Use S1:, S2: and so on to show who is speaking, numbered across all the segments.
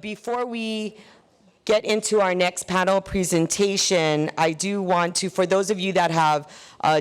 S1: Before we get into our next panel presentation, I do want to, for those of you that have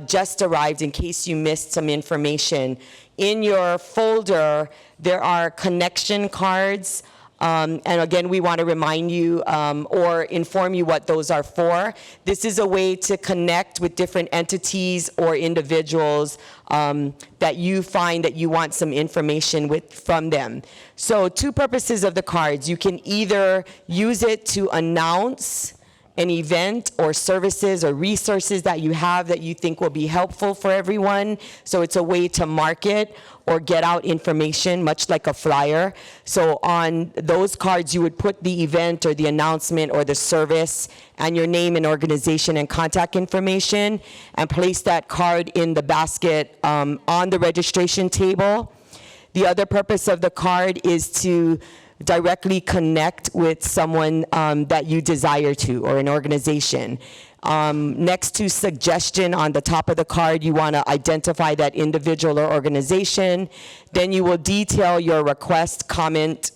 S1: just arrived, in case you missed some information, in your folder, there are connection cards. And again, we want to remind you or inform you what those are for. This is a way to connect with different entities or individuals that you find that you want some information from them. So two purposes of the cards. You can either use it to announce an event or services or resources that you have that you think will be helpful for everyone. So it's a way to market or get out information, much like a flyer. So on those cards, you would put the event or the announcement or the service and your name and organization and contact information and place that card in the basket on the registration table. The other purpose of the card is to directly connect with someone that you desire to, or an organization. Next to suggestion on the top of the card, you want to identify that individual or organization. Then you will detail your request, comment,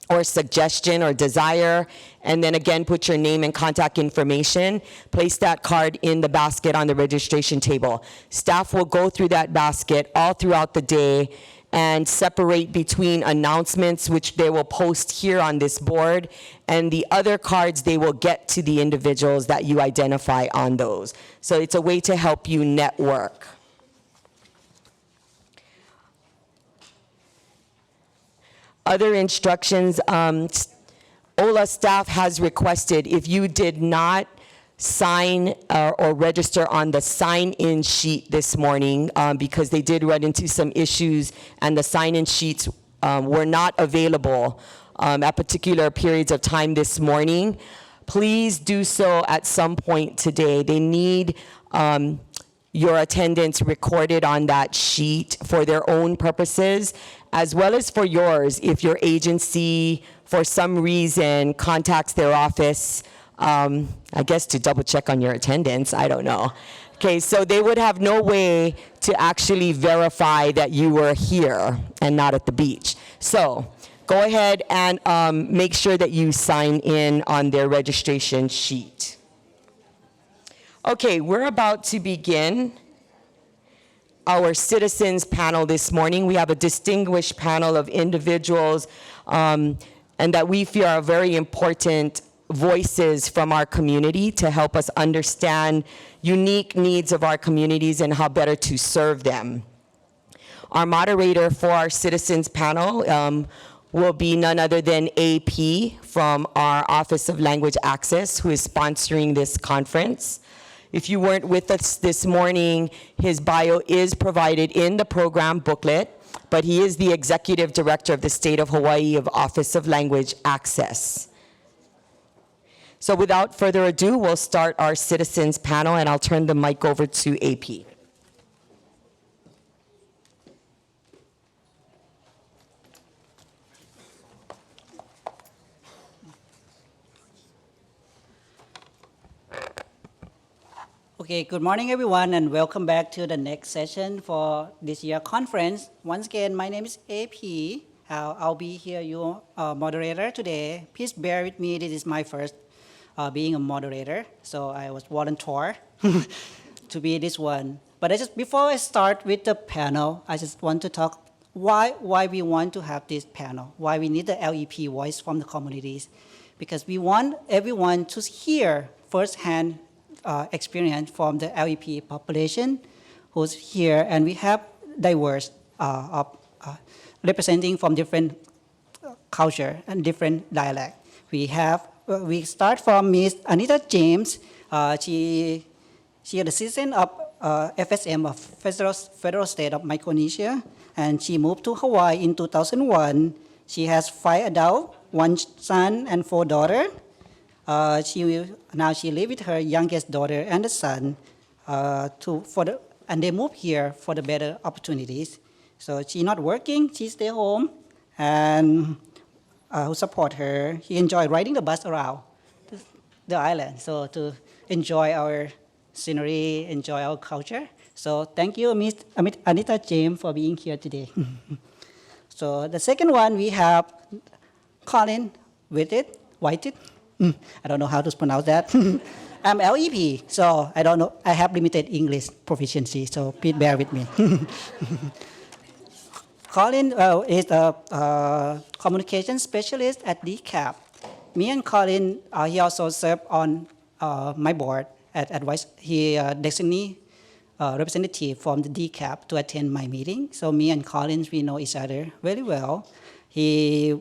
S1: or suggestion or desire, and then again put your name and contact information. Place that card in the basket on the registration table. Staff will go through that basket all throughout the day and separate between announcements, which they will post here on this board, and the other cards they will get to the individuals that you identify on those. So it's a way to help you network. Other instructions, OLA staff has requested if you did not sign or register on the sign-in sheet this morning because they did run into some issues and the sign-in sheets were not available at particular periods of time this morning. Please do so at some point today. They need your attendance recorded on that sheet for their own purposes, as well as for yours if your agency, for some reason, contacts their office, I guess to double check on your attendance, I don't know. Okay, so they would have no way to actually verify that you were here and not at the beach. So go ahead and make sure that you sign in on their registration sheet. Okay, we're about to begin our citizens panel this morning. We have a distinguished panel of individuals and that we feel are very important voices from our community to help us understand unique needs of our communities and how better to serve them. Our moderator for our citizens panel will be none other than AP from our Office of Language Access, who is sponsoring this conference. If you weren't with us this morning, his bio is provided in the program booklet, but he is the Executive Director of the State of Hawaii of Office of Language Access. So without further ado, we'll start our citizens panel, and I'll turn the mic over to AP.
S2: Okay, good morning everyone, and welcome back to the next session for this year conference. Once again, my name is AP. I'll be here, your moderator today. Please bear with me, this is my first being a moderator, so I was volunteer to be this one. But before I start with the panel, I just want to talk why we want to have this panel, why we need the LEP voice from the communities, because we want everyone to hear firsthand experience from the LEP population who's here, and we have diverse representing from different culture and different dialect. We start from Miss Anita James. She is the citizen of FSM of Federal State of Micronesia, and she moved to Hawaii in 2001. She has 5 adults, 1 son and 4 daughters. Now she lives with her youngest daughter and a son, and they moved here for the better opportunities. So she's not working, she stays home, and who support her. He enjoyed riding the bus around the island, so to enjoy our scenery, enjoy our culture. So thank you, Miss Anita James, for being here today. So the second one, we have Colin Whited. I don't know how to pronounce that. I'm LEP, so I don't know. I have limited English proficiency, so please bear with me. Colin is a communication specialist at DCAP. Me and Colin, he also served on my board at advice. He designee representative from the DCAP to attend my meeting. So me and Colin, we know each other very well. He,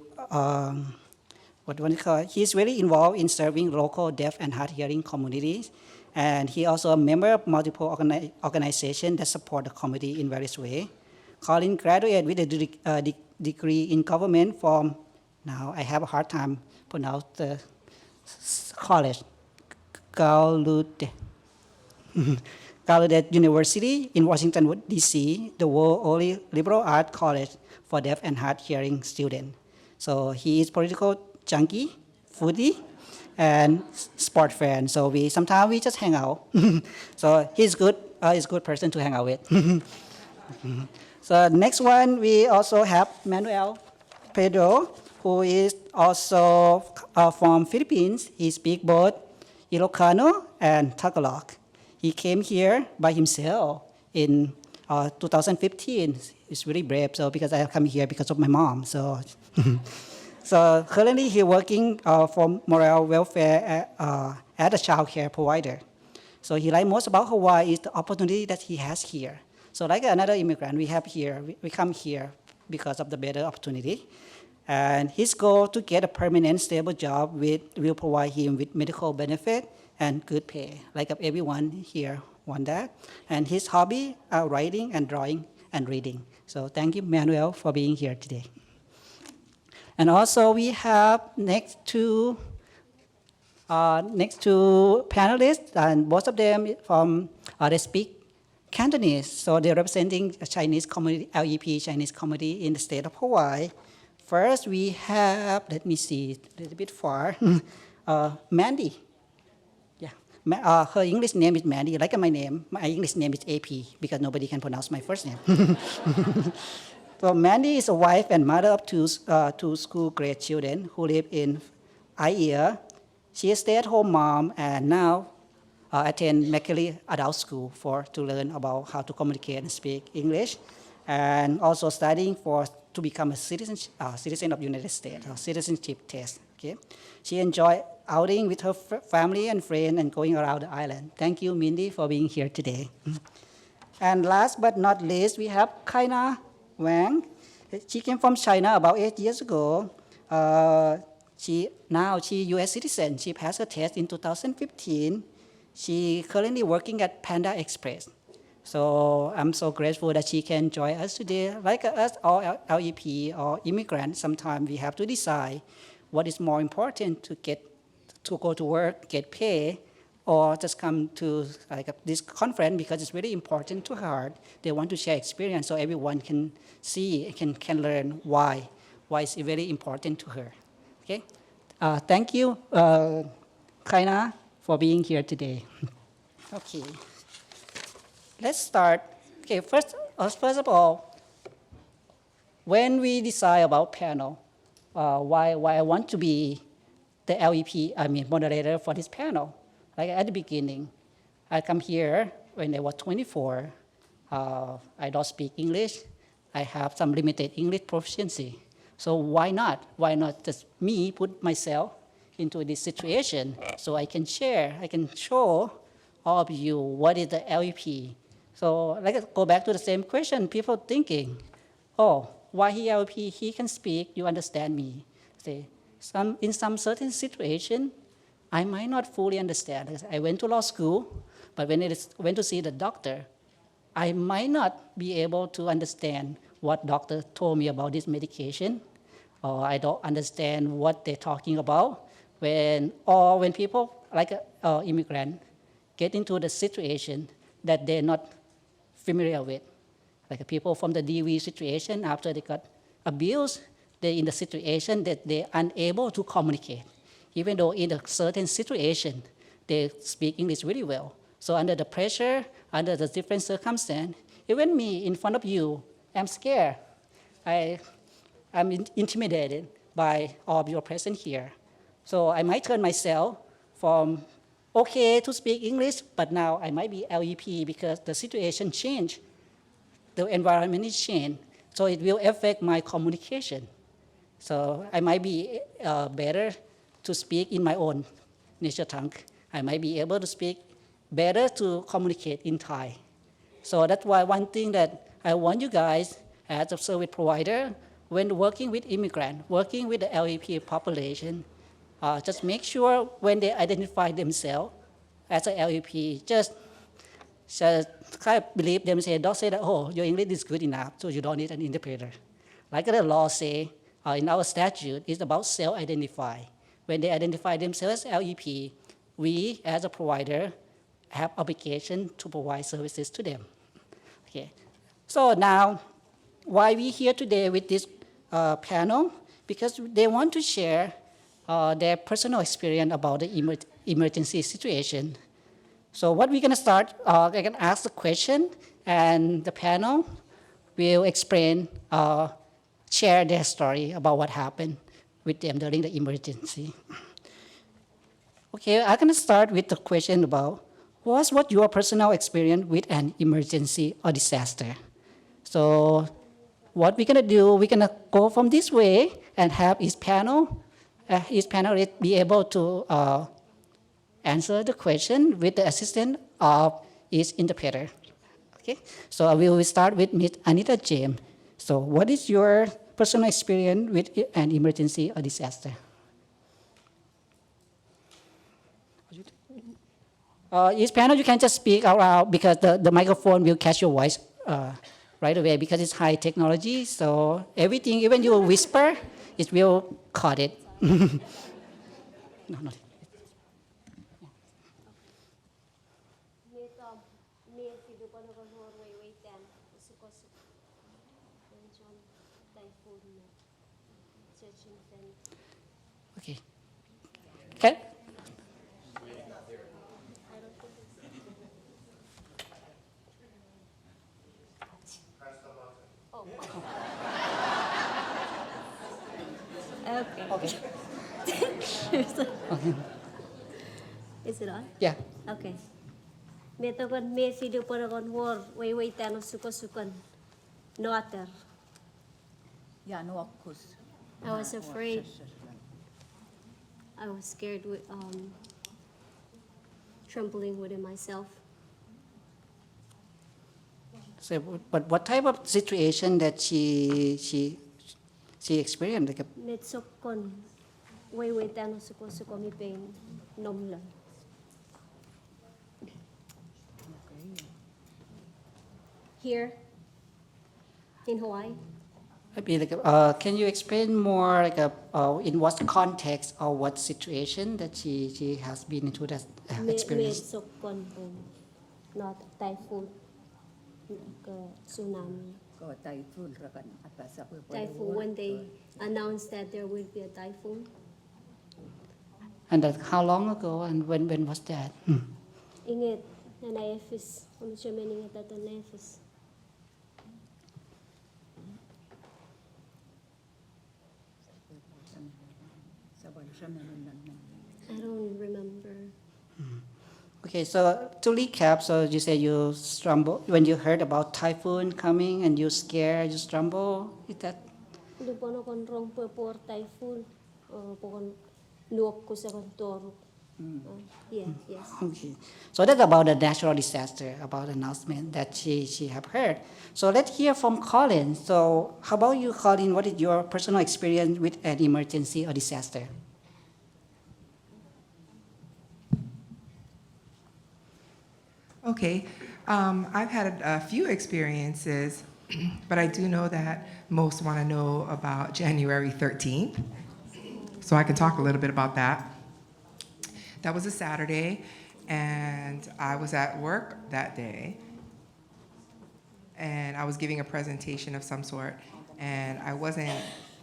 S2: what do you call it? He's really involved in serving local deaf and hard hearing communities. And he also a member of multiple organizations that support the community in various ways. Colin graduated with a degree in government from, now I have a hard time pronounce the college, Gallaudet. Gallaudet University in Washington, D.C., the world's only liberal arts college for deaf and hard hearing students. So he is political junkie, foodie, and sport fan. So sometimes we just hang out. So he's good. He's a good person to hang out with. So next one, we also have Manuel Pedro, who is also from Philippines. He speaks both Ilocano and Tagalog. He came here by himself in 2015. He's really brave, so because I come here because of my mom. So, so currently he's working for Morale Welfare as a child care provider. So he likes most about Hawaii is the opportunity that he has here. So like another immigrant we have here, we come here because of the better opportunity. And his goal to get a permanent, stable job will provide him with medical benefit and good pay, like everyone here want that. And his hobby are writing and drawing and reading. So thank you, Manuel, for being here today. And also we have next two panelists, and both of them from they speak Cantonese, so they're representing a Chinese community, LEP Chinese community in the state of Hawaii. First, we have, let me see, a little bit far, Mandy. Yeah, her English name is Mandy, like my name. My English name is AP, because nobody can pronounce my first name. So Mandy is a wife and mother of two school-grade children who live in Aiea. She is a stay-at-home mom, and now attend McKinley Adult School to learn about how to communicate and speak English, and also studying to become a citizen of the United States, or citizenship test. Okay, she enjoy outing with her family and friends and going around the island. Thank you, Mindy, for being here today. And last but not least, we have Kaina Wang. She came from China about 8 years ago. She U.S. citizen. She passed her test in 2015. She currently working at Panda Express. So I'm so grateful that she can join us today. Like us, all LEP or immigrants, sometimes we have to decide what is more important to go to work, get paid, or just come to this conference because it's really important to her. They want to share experience so everyone can see, can learn why it's very important to her. Okay, thank you, Kaina, for being here today. Okay, let's start. Okay, first of all, when we decide about panel, why I want to be the LEP, moderator for this panel. Like at the beginning, I come here when I was 24. I don't speak English. I have some limited English proficiency. So why not? Why not just me put myself into this situation so I can share, I can show all of you what is the LEP. So let's go back to the same question. People thinking, oh, why he LEP? He can speak, you understand me. Say, in some certain situation, I might not fully understand. I went to law school, but when I went to see the doctor, I might not be able to understand what doctor told me about this medication, or I don't understand what they're talking about. When people like immigrant get into the situation that they're not familiar with, like people from the DV situation after they got abused, they're in the situation that they're unable to communicate, even though in a certain situation they speak English really well. So under the pressure, under the different circumstance, even me in front of you, I'm scared. I'm intimidated. by all of you present here. So I might turn myself from okay to speak English, but now I might be LEP because the situation changed. The environment is changed, so it will affect my communication. So I might be better to speak in my own nature tongue. I might be able to speak better to communicate in Thai. So that's why one thing that I want you guys as a service provider, when working with immigrants, working with the LEP population, just make sure when they identify themselves as a LEP, just kind of believe them, don't say that, oh, your English is good enough, so you don't need an interpreter. Like the law say in our statute, it's about self-identify. When they identify themselves as LEP, we as a provider have obligation to provide services to them. Okay. So now, why we here today with this panel? Because they want to share their personal experience about the emergency situation. So what we're gonna start, I can ask the question, and the panel will explain, share their story about what happened with them during the emergency. Okay, I'm gonna start with the question about what your personal experience with an emergency or disaster. So what we're gonna do, we're gonna go from this way and have each panelist be able to answer the question with the assistance of each interpreter. Okay, so we will start with Ms. Anita James. So what is your personal experience with an emergency or disaster? Each panel, you can just speak out loud because the microphone will catch your voice right away because it's high technology. So everything, even you whisper, it will cut it. No, not. Okay. Okay.
S3: Okay. Is it on?
S2: Yeah.
S3: Okay. Metogon me sidu panagon war way tano suko noater.
S4: Ja, no akkus.
S3: I was afraid. I was scared with trembling within myself.
S2: So, but what type of situation that she experienced? Like
S3: Metsokon way tano suko mi pain nomlan. Here in Hawaii.
S2: maybe like, can you explain more like in what context or what situation that she has been into that experience?
S3: Metsokon not typhoon, tsunami.
S4: Ko typhoon rakan atas ako.
S3: Typhoon when they announced that there will be a typhoon.
S2: And that, how long ago and when was that?
S3: Inget na naefis, kung siya meningat ato naefis. I don't remember.
S2: Okay, so to recap, so you say you stumble when you heard about typhoon coming and you scared, you stumble. Is that?
S3: Doon po na kon rong por typhoon, po kon luok ko sa kontoro. Yes.
S2: Okay, so that's about the natural disaster, about the announcement that she have heard. So let's hear from Colin. So how about you, Colin? What is your personal experience with an emergency or disaster?
S5: Okay, I've had a few experiences, but I do know that most want to know about January 13th. So I can talk a little bit about that. That was a Saturday, and I was at work that day, and I was giving a presentation of some sort, and I wasn't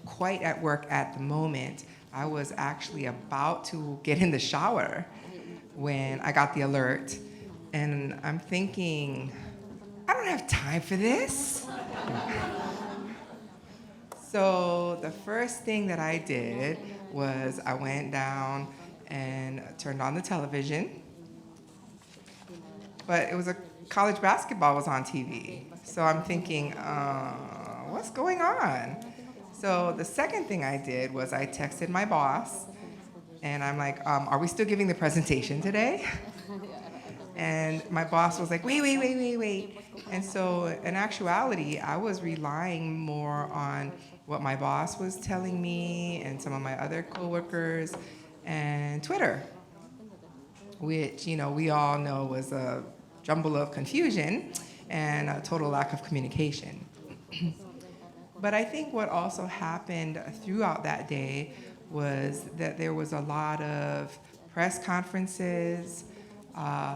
S5: quite at work at the moment. I was actually about to get in the shower when I got the alert. And I'm thinking, I don't have time for this. So the first thing that I did was I went down and turned on the television, but it was a college basketball was on TV. So I'm thinking, what's going on? So the second thing I did was I texted my boss, and I'm like, are we still giving the presentation today? And my boss was like, wait. And so in actuality, I was relying more on what my boss was telling me and some of my other coworkers and Twitter, which, we all know was a jumble of confusion and a total lack of communication. But I think what also happened throughout that day was that there was a lot of press conferences.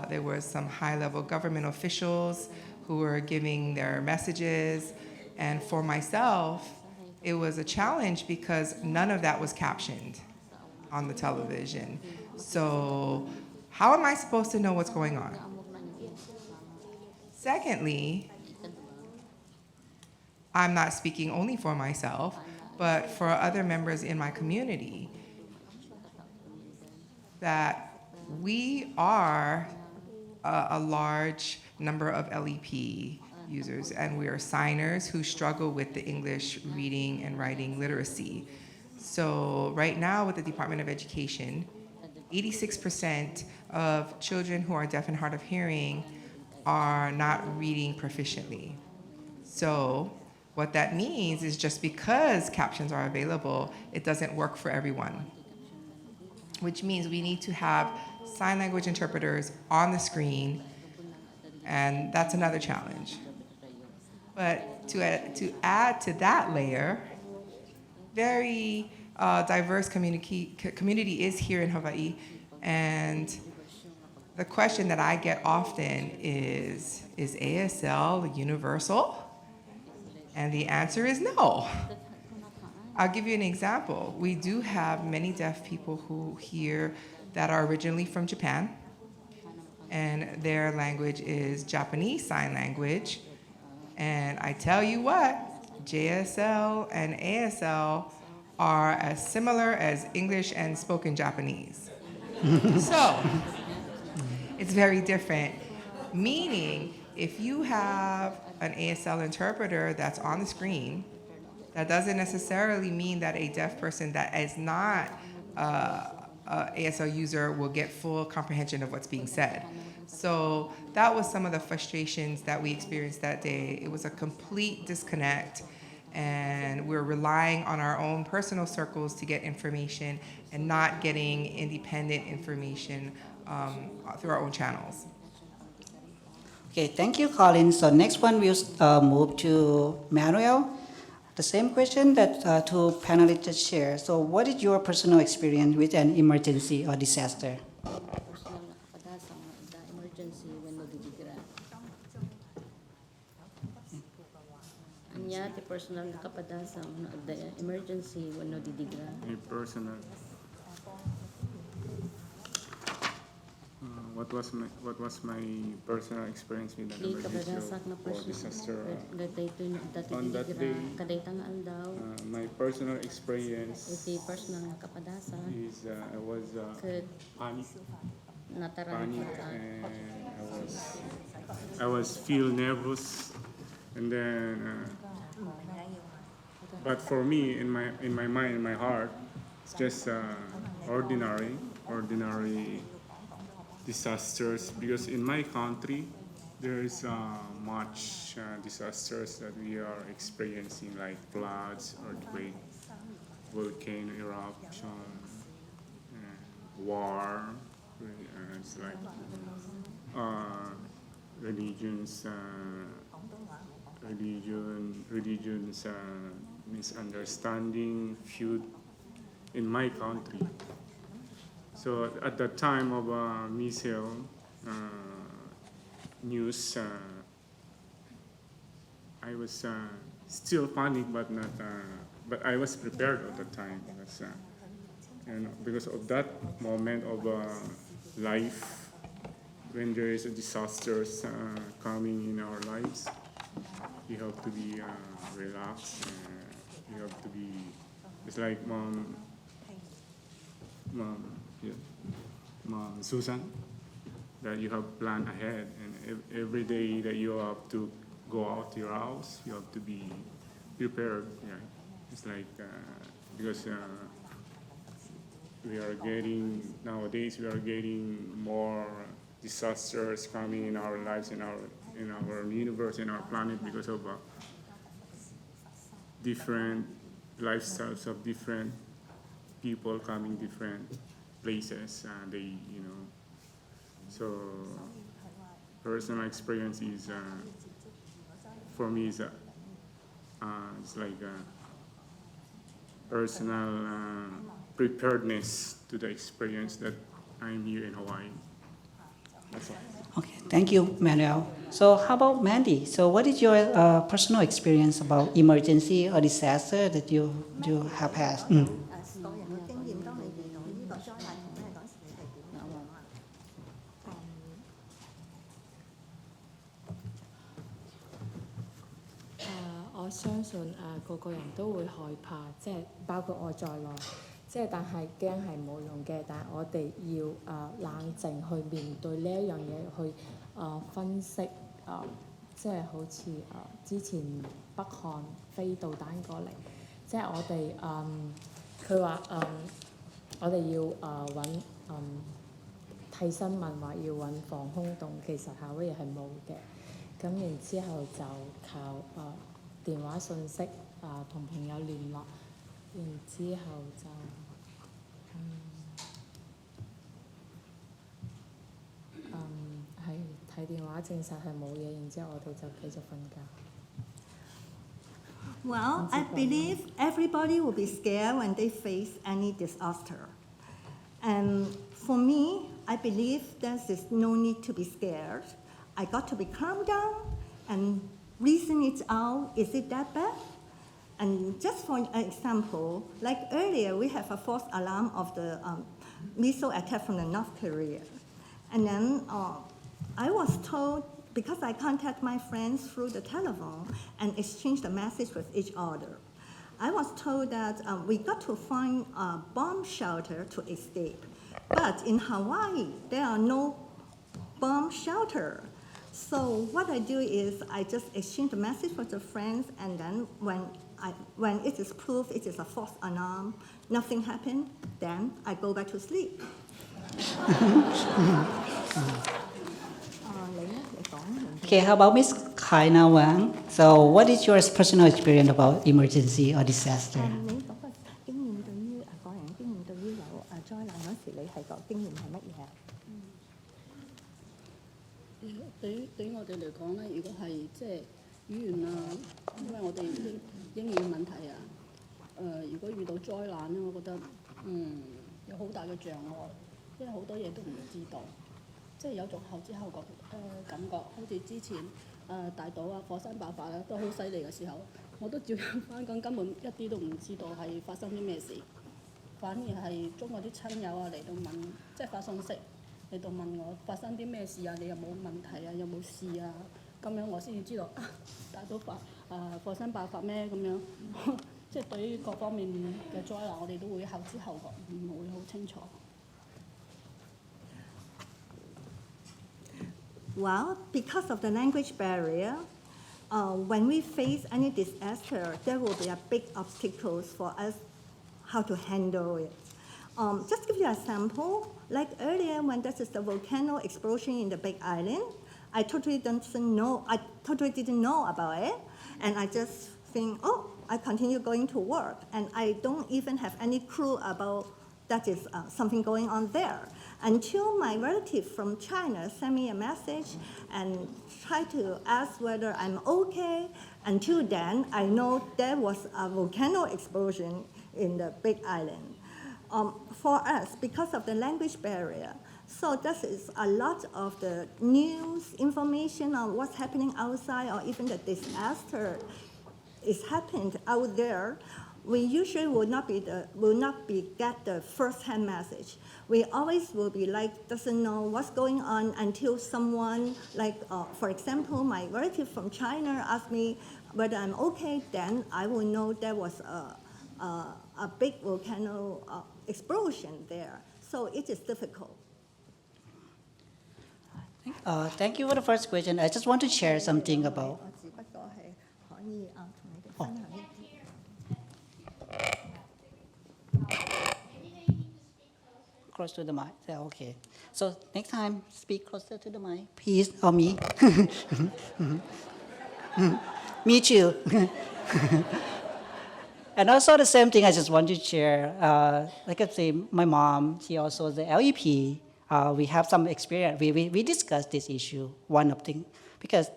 S5: There were some high-level government officials who were giving their messages. And for myself, it was a challenge because none of that was captioned on the television. So how am I supposed to know what's going on? Secondly, I'm not speaking only for myself, but for other members in my community, that we are a large number of LEP users, and we are signers who struggle with the English reading and writing literacy. So right now with the Department of Education, 86% of children who are deaf and hard of hearing are not reading proficiently. So what that means is just because captions are available, it doesn't work for everyone, which means we need to have sign language interpreters on the screen, and that's another challenge. But to add to that layer, very diverse community is here in Hawaii, and the question that I get often is ASL universal? And the answer is no. I'll give you an example. We do have many deaf people who hear that are originally from Japan, and their language is Japanese Sign Language. And I tell you what, JSL and ASL are as similar as English and spoken Japanese. So it's very different, meaning if you have an ASL interpreter that's on the screen, that doesn't necessarily mean that a deaf person that is not a ASL user will get full comprehension of what's being said. So that was some of the frustrations that we experienced that day. It was a complete disconnect, and we're relying on our own personal circles to get information and not getting independent information through our own channels.
S2: Okay, thank you, Colin. So next one we'll move to Manuel. The same question that two panelists just shared. So what is your personal experience with an emergency or disaster?
S6: Personal na kapadasang the emergency when no didigra. Anya ti personal na kapadasang the emergency when no didigra.
S7: A personal. What was my personal experience with an
S6: Di
S7: emergency
S6: kabadasak na
S7: or disaster?
S6: Gaday to dati
S7: On that
S6: didigra.
S7: day,
S6: Kaday tangal daw.
S7: My personal experience
S6: Iti personal na kapadasang.
S7: is I was
S6: Kat
S7: panic
S6: natarang ka.
S7: and I was feel nervous, and then but for me in my mind, in my heart, it's just ordinary disasters, because in my country there is much disasters that we are experiencing, like floods, earthquake, volcano eruption, war. It's like religions misunderstanding, feud in my country. So at the time of missile news, I was still panic, but not. But I was prepared at the time, because of that moment of life, when there is a disasters coming in our lives, you have to be relaxed. You have to be, it's like yeah, Mom Susan, that you have planned ahead, and every day that you have to go out to your house, you have to be prepared. Yeah, it's like because nowadays we are getting more disasters coming in our lives, in our universe, in our planet, because of different lifestyles of different people coming different places. So personal experience is for me is it's like personal preparedness to the experience that I'm here in Hawaii. That's all.
S2: Okay, thank you, Manuel. So how about Mandy? So what is your personal experience about emergency or disaster that you have had?
S8: 個人嘅經驗，當你遇到呢個災難同咩嗰時，你係點樣啊？
S9: 我相信個個人都會害怕，即係包括我在內，即係但係驚係冇用嘅，但係我哋要冷靜去面對呢一樣嘢，去分析即係好似之前北韓飛導彈過嚟，即係我哋佢話我哋要揾睇新聞話要揾防空洞，其實夏威夷係冇嘅，咁然之後就靠電話信息同朋友聯絡，然之後就係睇電話證實係冇嘢，然之後我哋就繼續瞓覺。
S8: Well, I believe everybody will be scared when they face any disaster. And for me, I believe there's no need to be scared. I got to be calm down and reason it out. Is it that bad? And just for an example, like earlier, we have a false alarm of the missile attack from the North Korea. And then I was told, because I contact my friends through the telephone and exchange the message with each other, I was told that we got to find a bomb shelter to escape. But in Hawaii, there are no bomb shelter. So what I do is I just exchange the message with the friends, and then when it is proved it is a false alarm, nothing happened, then I go back to sleep.
S2: Okay, how about Miss Kaina Wang? So what is your personal experience about emergency or disaster?
S8: 你嗰個經驗對於個人經驗對於有災難嗰時，你係個經驗係乜嘢啊？
S6: 對於我哋嚟講咧，如果係即係語言因為我哋英語問題如果遇到災難咧，我覺得有好大嘅障礙，因為好多嘢都唔知道，即係有種後知後覺感覺，好似之前大島火山爆發都好犀利嘅時候，我都照樣返工，根本一啲都唔知道係發生啲咩事，反而係中國啲親友嚟到問，即係發信息嚟到問我發生啲咩事你有冇問題有冇事咁樣我先至知道大島火山爆發咩咁樣，即係對於各方面嘅災難，我哋都會後知後覺，唔會好清楚。
S8: Well, because of the language barrier, when we face any disaster, there will be a big obstacles for us how to handle it. Just give you a sample. Like earlier, when there is the volcano explosion in the Big Island, I totally didn't know about it, and I just think, I continue going to work, and I don't even have any clue about that is something going on there. Until my relative from China sent me a message and tried to ask whether I'm okay. Until then, I know there was a volcano explosion in the Big Island. For us, because of the language barrier, so this is a lot of the news, information on what's happening outside, or even the disaster is happened out there. We usually will not get the first-hand message. We always will be doesn't know what's going on until someone for example, my relative from China asked me whether I'm okay, then I will know there was a big volcano explosion there. So it is difficult.
S2: Thank you for the first question. I just want to share something about.
S8: 我只不過係可以同你哋分享一啲。
S2: Close to the mic. Yeah, okay. So next time, speak closer to the mic, please, or me. Me too. And also the same thing I just want to share. Like I say, my mom, she also is the LEP. We have some experience. We discussed this issue, one of thing, because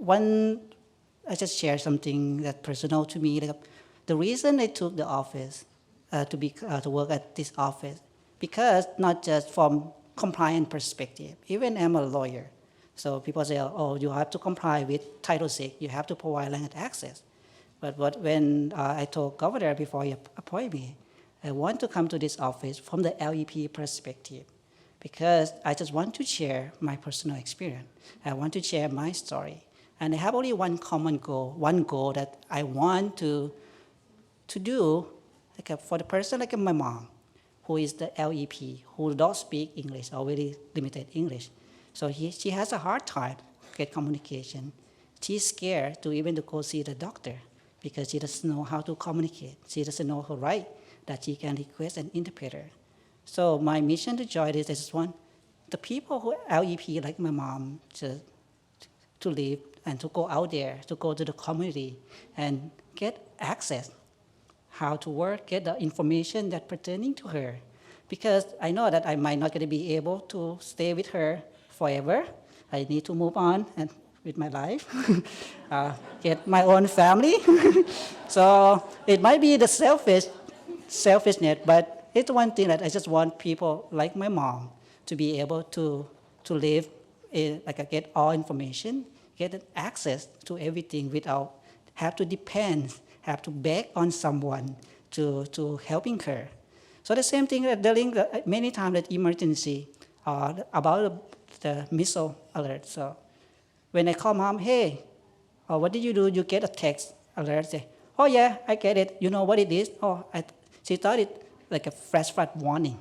S2: I just share something that personal to me. Like, the reason I took the office to work at this office, because not just from compliance perspective, even I'm a lawyer. So people say, oh, you have to comply with Title VI, you have to provide language access. But when I told governor before he appointed me, I want to come to this office from the LEP perspective, because I just want to share my personal experience. I want to share my story. And I have only one common goal, one goal that I want to do, like for the person like my mom, who is the LEP, who don't speak English or very limited English. So she has a hard time get communication. She's scared to even to go see the doctor because she doesn't know how to communicate. She doesn't know her right that she can request an interpreter. So my mission to join this is one, the people who LEP like my mom to live and to go out there, to go to the community and get access, how to work, get the information that pertaining to her. Because I know that I might not going to be able to stay with her forever. I need to move on and with my life, get my own family. So it might be the selfishness, but it's one thing that I just want people like my mom to be able to live, get all information, get access to everything without have to depend, have to beg on someone to helping her. So the same thing that dealing many times that emergency about the missile alert. So when I call mom, hey, what did you do? You get a text alert. Say, oh yeah, I get it. You know what it is? She thought it like a flash flood warning.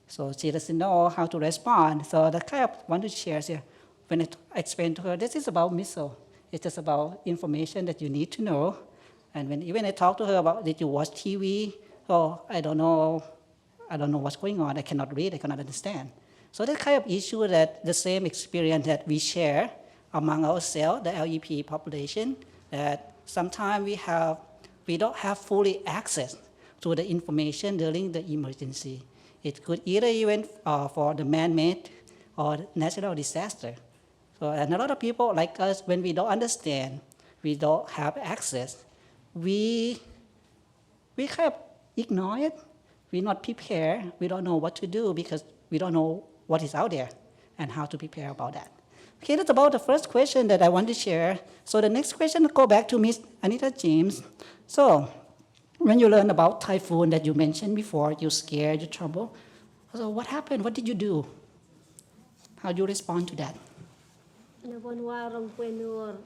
S2: So she doesn't know how to respond. So the kind of want to share here. When I explain to her, this is about missile. It's just about information that you need to know. And when I talk to her about, did you watch TV? Oh, I don't know what's going on. I cannot read, I cannot understand. So that kind of issue, that the same experience that we share among ourselves, the LEP population, that sometimes we don't have fully access to the information during the emergency. It could either even for the man-made or natural disaster. So, and a lot of people like us, when we don't understand, we don't have access, we kind of ignore it. We're not prepared. We don't know what to do because we don't know what is out there and how to prepare about that. Okay, that's about the first question that I want to share. So the next question, go back to Miss Anita James. So when you learn about typhoon that you mentioned before, you're scared, you're troubled. So what happened? What did you do? How do you respond to that?
S3: Nabon warong puenur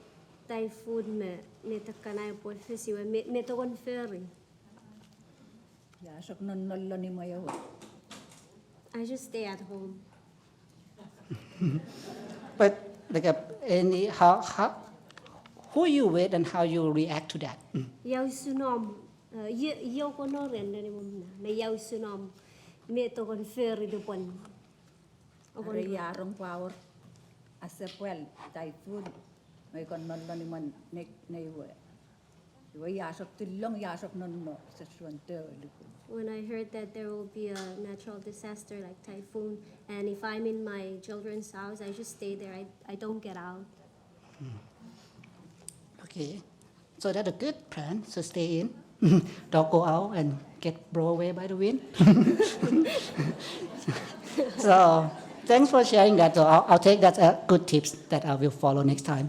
S3: typhoon me takanay po fesiwa me to ferry.
S4: Yasok non ni mayo.
S3: I just stay at home.
S2: But who you with and how you react to that?
S3: Yaw sunom yaw ko no ren ni mom na yaw sunom me to ferry do pon.
S4: Are yarong power as well typhoon. May kon non ni man nek naiwe. Iwa yasok tilong yasok non no sa suante.
S3: When I heard that there will be a natural disaster like typhoon, and if I'm in my children's house, I just stay there. I don't get out.
S2: Okay, so that's a good plan. So stay in, don't go out and get blown away by the wind. So thanks for sharing that. So I'll take that good tips that I will follow next time.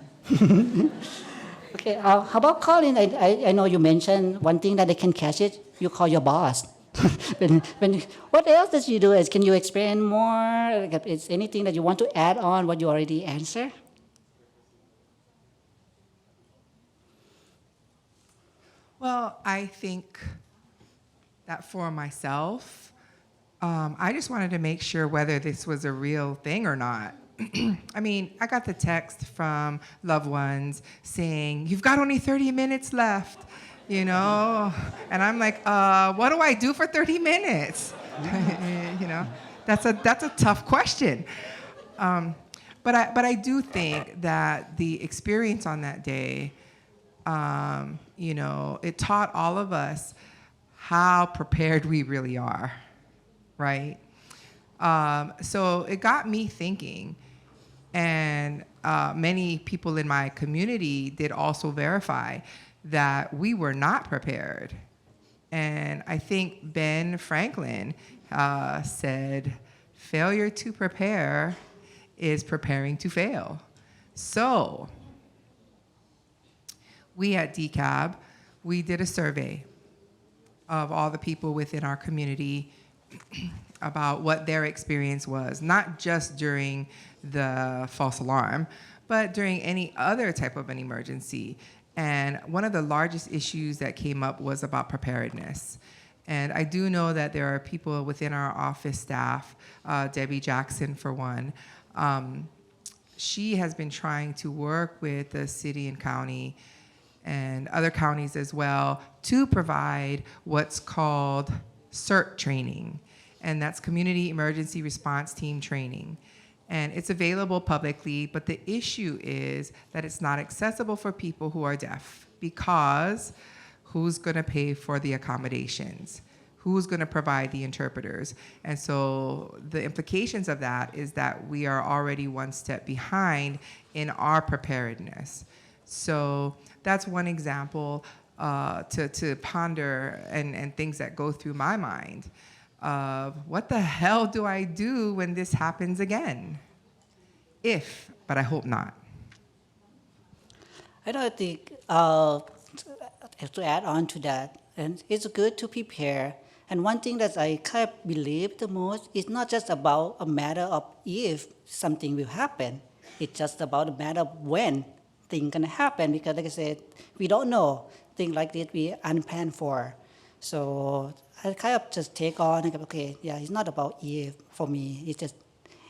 S2: Okay, how about calling? I know you mentioned one thing that they can catch it. You call your boss. What else does you do? Can you explain more? Is anything that you want to add on what you already answered?
S5: Well, I think that for myself, I just wanted to make sure whether this was a real thing or not. I mean, I got the text from loved ones saying, "You've got only 30 minutes left," you know? And I'm like, what do I do for 30 minutes? You know, that's a tough question. But I do think that the experience on that day, you know, it taught all of us how prepared we really are, right? So it got me thinking, and many people in my community did also verify that we were not prepared. And I think Ben Franklin said, failure to prepare is preparing to fail. So we at DCAB, we did a survey of all the people within our community about what their experience was, not just during the false alarm, but during any other type of an emergency. And one of the largest issues that came up was about preparedness. And I do know that there are people within our office staff, Debbie Jackson for one, she has been trying to work with the city and county and other counties as well to provide what's called CERT training, and that's Community Emergency Response Team training. And it's available publicly, but the issue is that it's not accessible for people who are deaf, because who's gonna pay for the accommodations? Who's gonna provide the interpreters? And so the implications of that is that we are already one step behind in our preparedness. So that's one example to ponder and things that go through my mind of what the hell do I do when this happens again? If, but I hope not.
S2: I don't think to add on to that, and it's good to prepare. And one thing that I kind of believe the most is not just about a matter of if something will happen. It's just about a matter of when things gonna happen. Because like I said, we don't know. Things like this we unplanned for. So I kind of just take on and go, okay, yeah, it's not about if for me. It's just,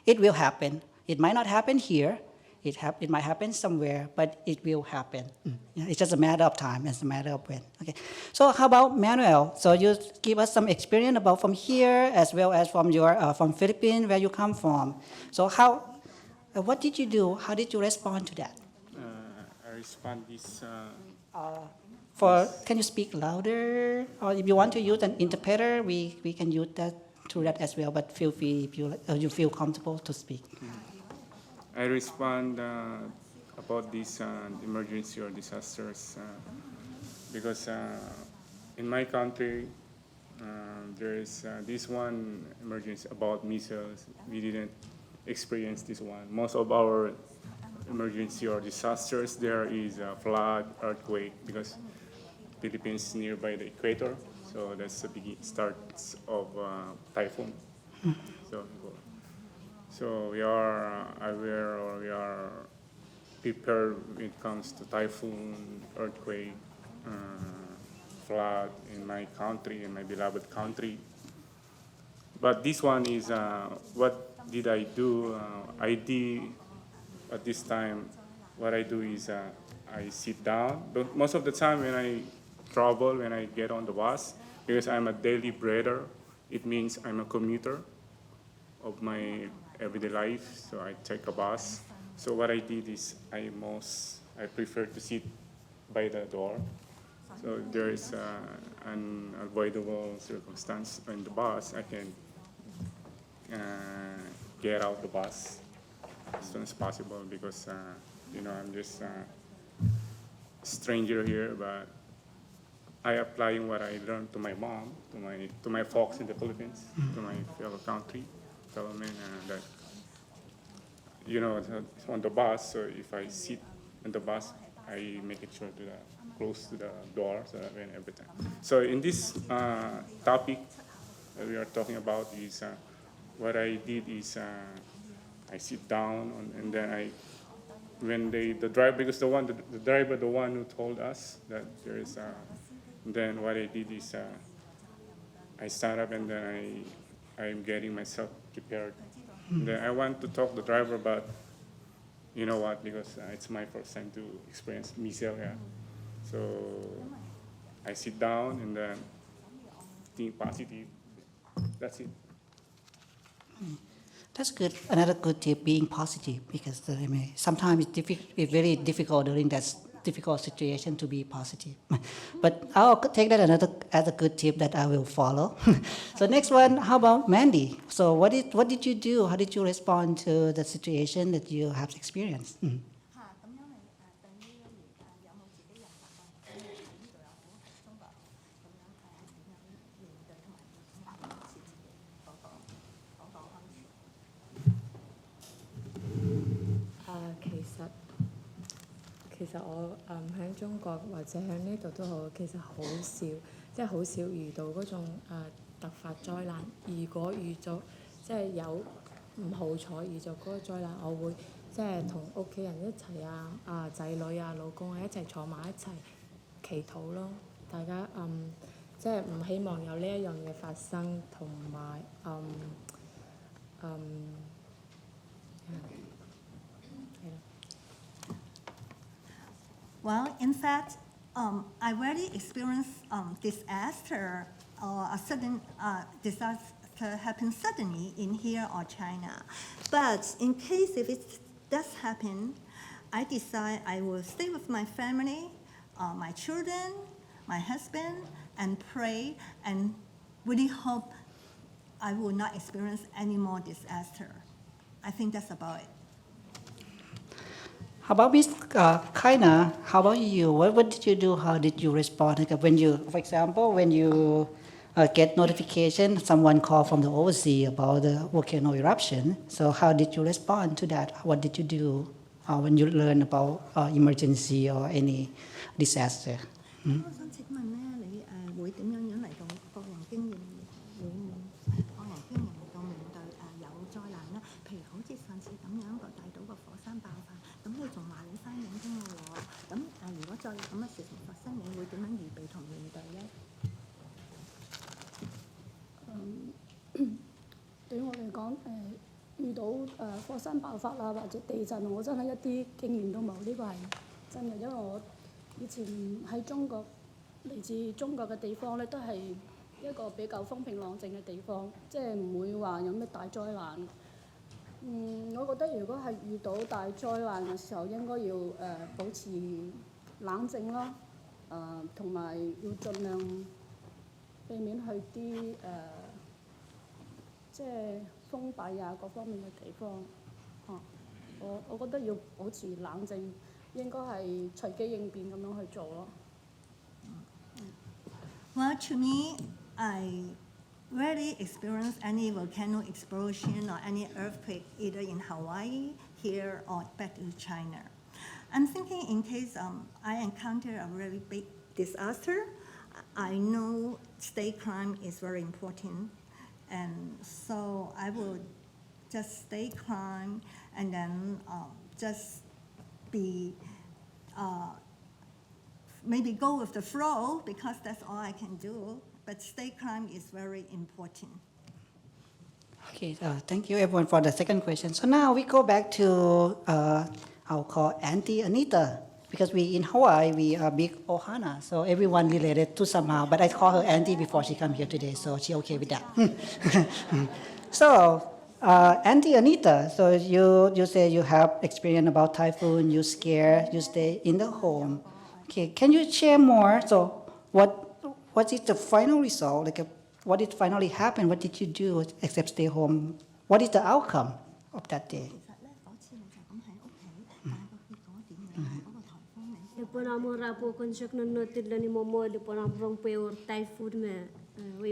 S2: it will happen. It might not happen here. It might happen somewhere, but it will happen. Yeah, it's just a matter of time. It's a matter of when. Okay. So how about Manuel? So you give us some experience about from here as well as from your from Philippines, where you come from. So how, what did you do? How did you respond to that?
S7: I respond this.
S2: Can you speak louder? Or if you want to use an interpreter, we can use that through that as well. But feel free if you feel comfortable to speak.
S7: I respond about these emergency or disasters because in my country there is this one emergency about missiles. We didn't experience this one. Most of our emergency or disasters there is a flood, earthquake, because Philippines is nearby the equator, so that's the start of typhoon. So we are aware, or we are prepared when it comes to typhoon, earthquake, flood in my country, in my beloved country. But this one is, what did I do? At this time, what I do is I sit down. But most of the time when I travel, when I get on the bus, because I'm a daily breather, it means I'm a commuter of my everyday life, so I take a bus. So what I did is I prefer to sit by the door. So if there is an unavoidable circumstance in the bus, I can get out the bus as soon as possible, because I'm just a stranger here, but I applying what I learned to my mom, to my folks in the Philippines, to my fellow men, that it's on the bus. So if I sit on the bus, I make it sure close to the door, so that when every time. So in this topic that we are talking about is what I did is I sit down and then when the driver, because the driver, the one who told us that there is Then what I did is I start up and then I'm getting myself prepared. Then I want to talk to the driver, but you know what, because it's my first time to experience miseria. So I sit down and then think positive. That's it.
S2: That's good. Another good tip, being positive, because I mean, sometimes it's very difficult during that difficult situation to be positive. But I'll take that as a good tip that I will follow. So next one, how about Mandy? So what did you do? How did you respond to the situation that you have experienced?
S9: 其實我喺中國或者喺呢度都好，其實好少，即係好少遇到嗰種突發災難。如果遇咗，即係有唔好彩遇咗嗰個災難，我會即係同屋企人一齊仔女老公一齊坐埋一齊祈禱咯。大家即係唔希望有呢一樣嘢發生，同埋
S8: Well, in fact, I already experienced disaster or a sudden disaster happen suddenly in here or China. But in case if it does happen, I decide I will stay with my family, my children, my husband, and pray and really hope I will not experience any more disaster. I think that's about it.
S2: How about Miss Kaina? How about you? What did you do? How did you respond? Like when you, for example, when you get notification, someone called from the overseas about the volcano eruption. So how did you respond to that? What did you do when you learn about emergency or any disaster?
S8: 我想請問咧，你會點樣嚟到個人經驗嚟到面對有災難咧？譬如好似上次咁樣個大島個火山爆發，咁你仲話你翻緊工嘅喎，咁如果再有咁嘅事情發生，你會點樣預備同面對咧？
S6: 對我嚟講，遇到火山爆發或者地震，我真係一啲經驗都冇，呢個係真嘅，因為我以前喺中國，嚟自中國嘅地方咧，都係一個比較風平浪靜嘅地方，即係唔會話有咩大災難。我覺得如果係遇到大災難嘅時候，應該要保持冷靜咯，同埋要盡量避免去啲即係封閉各方面嘅地方。我覺得要保持冷靜，應該係隨機應變咁樣去做咯。
S8: Well, to me, I rarely experienced any volcano explosion or any earthquake either in Hawaii, here, or back in China. I'm thinking in case I encounter a really big disaster, I know stay calm is very important. And so I will just stay calm and then just be, maybe go with the flow because that's all I can do. But stay calm is very important.
S2: Okay, thank you everyone for the second question. So now we go back to I'll call Auntie Anita, because we in Hawaii we are big Ohana, so everyone related to somehow. But I call her Auntie before she come here today, so she okay with that. So Auntie Anita, so you say you have experience about typhoon, you scared, you stay in the home. Okay, can you share more? So what is the final result? Like what did finally happen? What did you do except stay home? What is the outcome of that day?
S3: เดี๋ยวปนามราปูคนชักนนติดลนิโมโมเดี๋ยวปนามรองเปอร์ไตฟูดเม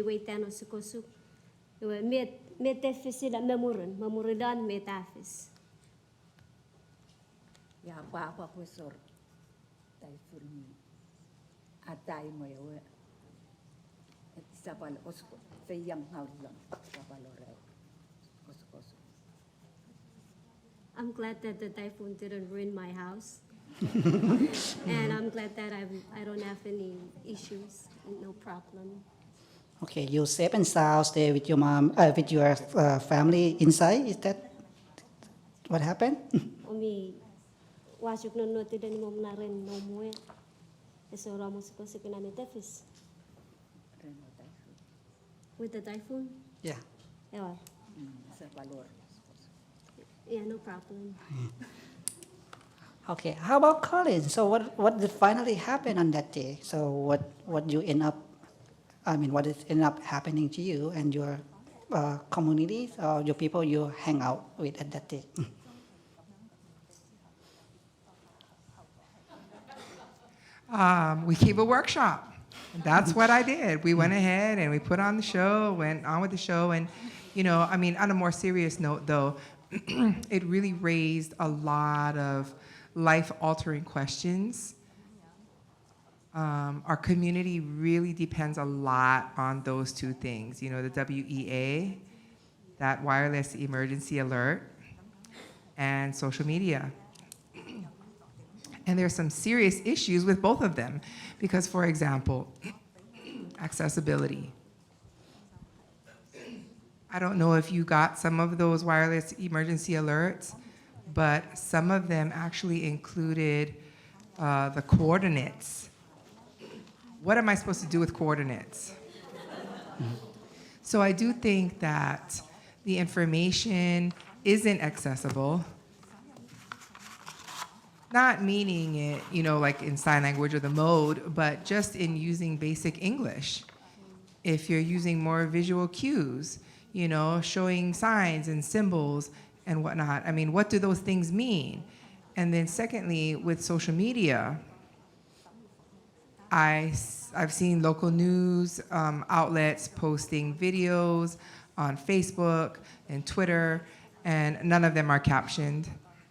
S3: ไว้แตนอสุกสุกเดี๋ยวเมตเฟสิละเมมุรดานเมตาฟิส
S4: Ya pa professor typhoon atay mo yo. Sabal osko feyang haulang sabalore. Osko.
S3: I'm glad that the typhoon didn't ruin my house. And I'm glad that I don't have any issues and no problem.
S2: Okay, you safe and sound, stay with your mom, with your family inside. Is that what happened?
S3: Umi wasuk no tidak ni mo narin no muet. Eso ramos ko sa kinani tefis. With the typhoon?
S2: Yeah.
S3: Yeah,
S4: Sa valor.
S3: yeah, no problem.
S2: Okay, how about Colin? So what did finally happen on that day? So what you end up, what is end up happening to you and your communities or your people you hang out with at that day?
S5: We gave a workshop. That's what I did. We went ahead and we put on the show, went on with the show. And, on a more serious note, though, it really raised a lot of life-altering questions. Our community really depends a lot on those two things. The WEA, that wireless emergency alert, and social media. And there's some serious issues with both of them because, for example, accessibility. I don't know if you got some of those wireless emergency alerts, but some of them actually included the coordinates. What am I supposed to do with coordinates? So I do think that the information isn't accessible. Not meaning it, like in sign language or the mode, but just in using basic English. If you're using more visual cues, showing signs and symbols and whatnot, what do those things mean? And then secondly, with social media, I've seen local news outlets posting videos on Facebook and Twitter, and none of them are captioned.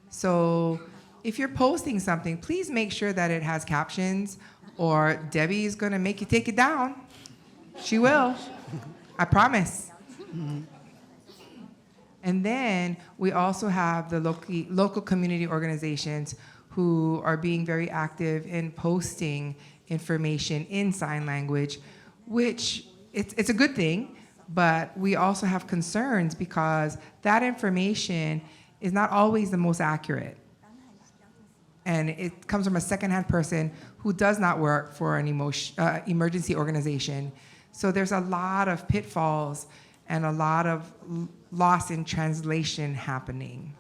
S5: So if you're posting something, please make sure that it has captions, or Debbie's gonna make you take it down. She will, I promise. And then we also have the local community organizations who are being very active in posting information in sign language, which it's a good thing, but we also have concerns because that information is not always the most accurate. And it comes from a secondhand person who does not work for an emergency organization. So there's a lot of pitfalls and a lot of loss in translation happening.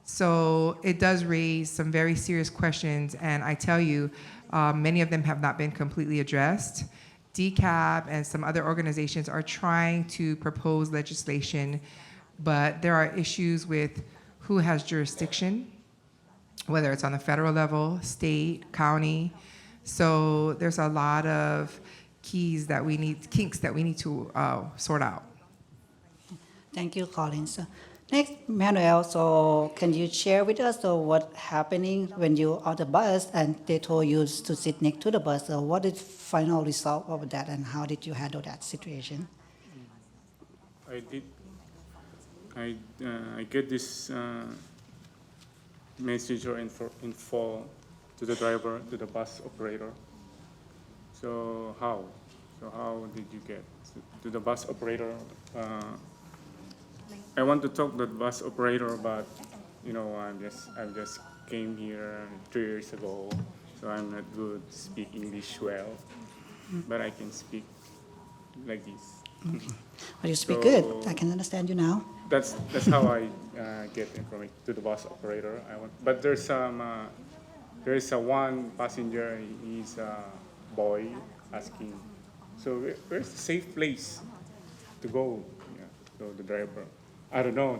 S5: So it does raise some very serious questions, and I tell you, many of them have not been completely addressed. DCAB and some other organizations are trying to propose legislation, but there are issues with who has jurisdiction, whether it's on the federal level, state, county. So there's a lot of kinks that we need to sort out.
S2: Thank you, Colin. So next, Manuel, so can you share with us what happening when you on the bus and they told you to sit next to the bus? So what is final result of that and how did you handle that situation?
S7: I get this message or info to the driver, to the bus operator. So how did you get to the bus operator? I want to talk to the bus operator, but I just came here 3 years ago, so I'm not good to speak English well, but I can speak like this.
S2: Well, you speak good. I can understand you now.
S7: That's how I get information to the bus operator. But there's one passenger. He's a boy asking, so where's the safe place to go? Yeah, so the driver, I don't know.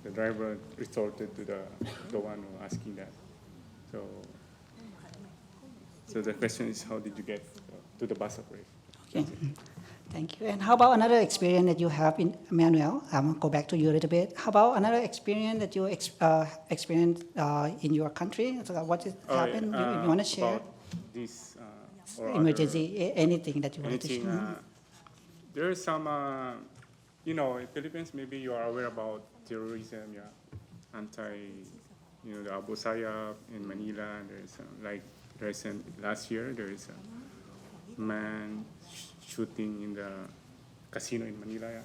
S7: The driver resorted to the one who asking that. So the question is, how did you get to the bus operator?
S2: Okay. Thank you. And how about another experience that you have in Manuel? I'm gonna go back to you a little bit. How about another experience that you experienced in your country? So what has happened? You want to share?
S7: About this or
S2: Emergency, anything that you want to
S7: anything.
S2: share?
S7: There is some, in Philippines, maybe you are aware about terrorism, anti you know, the Abu Sayyaf in Manila. Last year there is a man shooting in the casino in Manila. Yeah.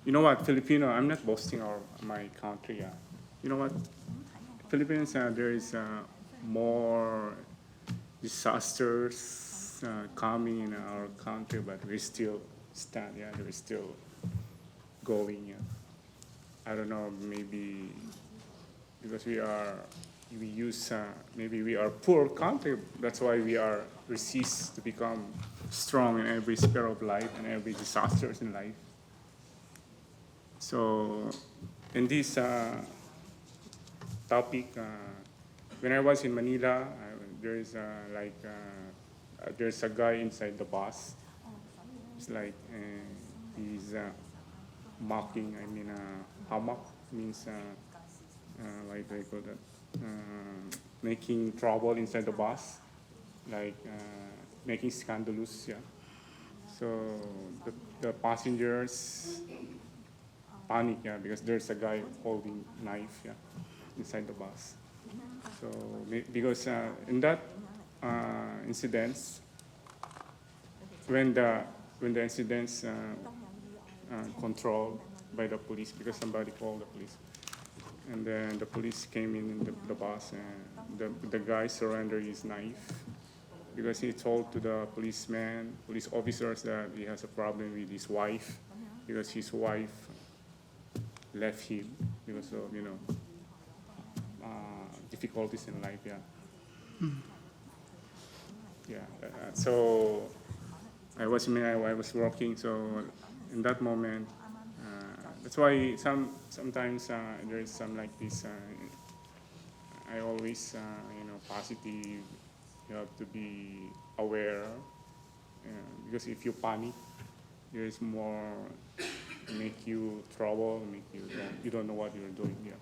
S7: You know what, Filipino? I'm not boasting my country. Yeah. You know what, Philippines? There is more disasters coming in our country, but we still stand. Yeah, we're still going. Yeah. I don't know, maybe because maybe we are poor country. That's why we resist to become strong in every sphere of life and every disasters in life. So, in this topic, when I was in Manila, there's a guy inside the bus. It's like he's mocking. I mean, hamak means like they call that, making trouble inside the bus, like making scandalous. Yeah. So the passengers panic, yeah, because there's a guy holding knife, yeah, inside the bus. So because in that incidents, when the incidents controlled by the police, because somebody called the police, and then the police came in the bus, and the guy surrendered his knife because he told to the police officers that he has a problem with his wife, because his wife left him because of difficulties in life. Yeah. Yeah. So I was working. So in that moment, that's why sometimes there is some like this. I always positive. You have to be aware because if you panic, there is more make you trouble, you don't know what you're doing. Yeah.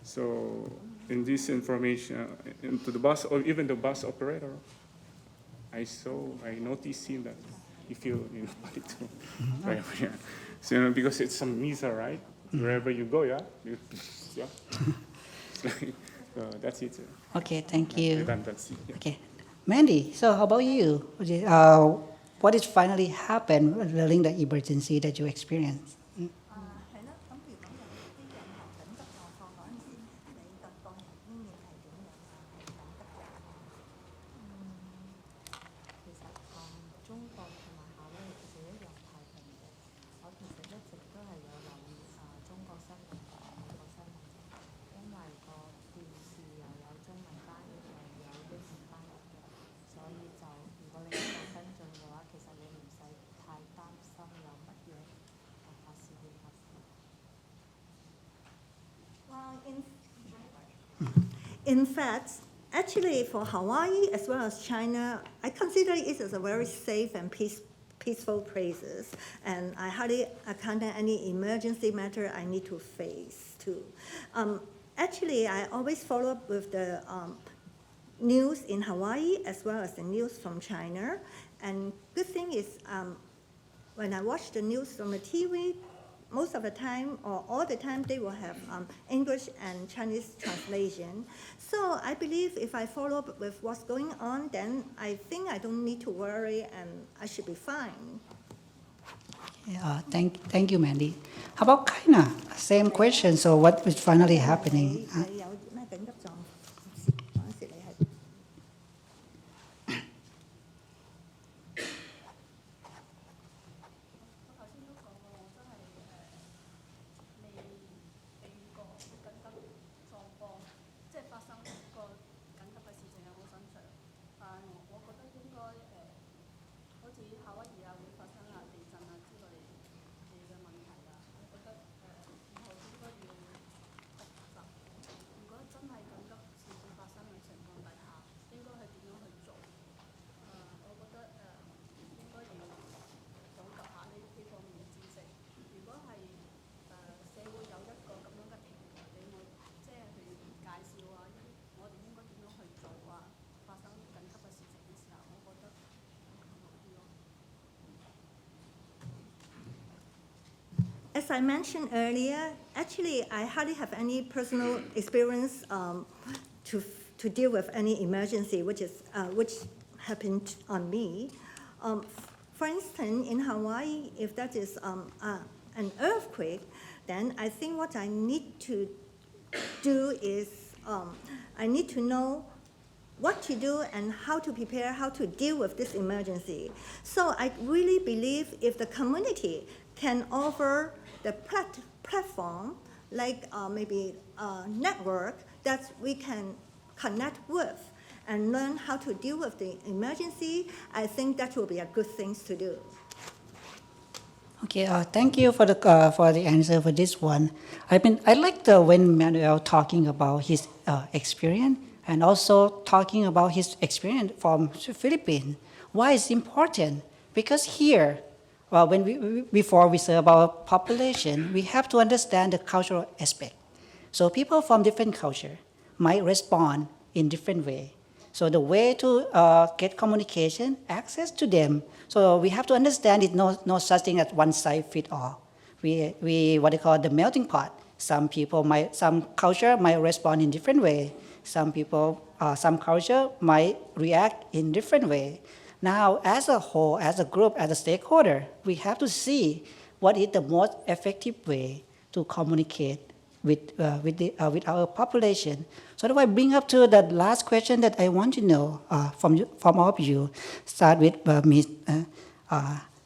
S7: So in this information into the bus, or even the bus operator, I noticed him that he feel panic too. Right? Yeah. So because it's some misa, right? Wherever you go, yeah. Yeah. So that's it.
S2: Okay, thank you.
S7: That's it. Yeah.
S2: Okay, Mandy. So how about you? What is finally happened during the emergency that you experienced?
S8: 係啦，咁譬如講有啲人有緊急狀況嗰陣時，你嘅當日經驗係點樣啊？係緊急嘅。
S9: 其實中國同埋夏威夷其實一樣太平嘅。我其實一直都係有留意中國新聞同美國新聞，因為個電視又有中文翻譯又有英文翻譯嘅，所以就如果你一個跟進嘅話，其實你唔使太擔心有乜嘢突發事件發生。
S8: Well, in fact, actually for Hawaii as well as China, I consider it as a very safe and peaceful places, and I hardly encounter any emergency matter I need to face too. Actually, I always follow up with the news in Hawaii as well as the news from China, and good thing is when I watch the news from the TV, most of the time or all the time they will have English and Chinese translation. So I believe if I follow up with what's going on, then I think I don't need to worry and I should be fine.
S2: Yeah, thank you, Mandy. How about Kaina? Same question. So what is finally happening?
S8: 你有咩緊急狀嗰陣時，你係？ as I mentioned earlier, actually, I hardly have any personal experience to deal with any emergency, which happened on me. For instance, in Hawaii, if that is an earthquake, then I think what I need to do is I need to know what to do and how to prepare, how to deal with this emergency. So I really believe if the community can offer the platform, like maybe a network that we can connect with and learn how to deal with the emergency, I think that will be a good thing to do.
S2: Okay, thank you for the answer for this one. I like when Manuel talking about his experience and also talking about his experience from the Philippines. Why it's important? Because here, before we serve our population, we have to understand the cultural aspect. So people from different culture might respond in different way. So the way to get communication, access to them. So we have to understand it. No such thing as one size fit all. We what they call the melting pot. Some culture might respond in different way. Some culture might react in different way. Now, as a whole, as a group, as a stakeholder, we have to see what is the most effective way to communicate with our population. So that I bring up to the last question that I want to know from all of you. Start with Ms.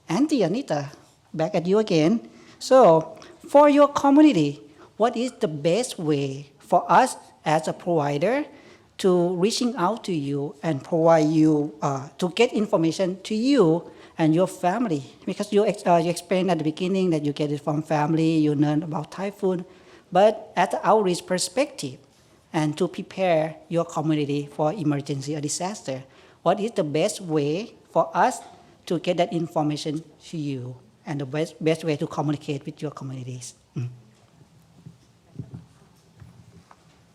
S2: Auntie Anita, back at you again. So for your community, what is the best way for us as a provider to reaching out to you and provide you, to get information to you and your family? Because you explained at the beginning that you get it from family, you learn about Thai food, but at the outreach perspective, and to prepare your community for emergency or disaster, what is the best way for us to get that information to you and the best way to communicate with your communities?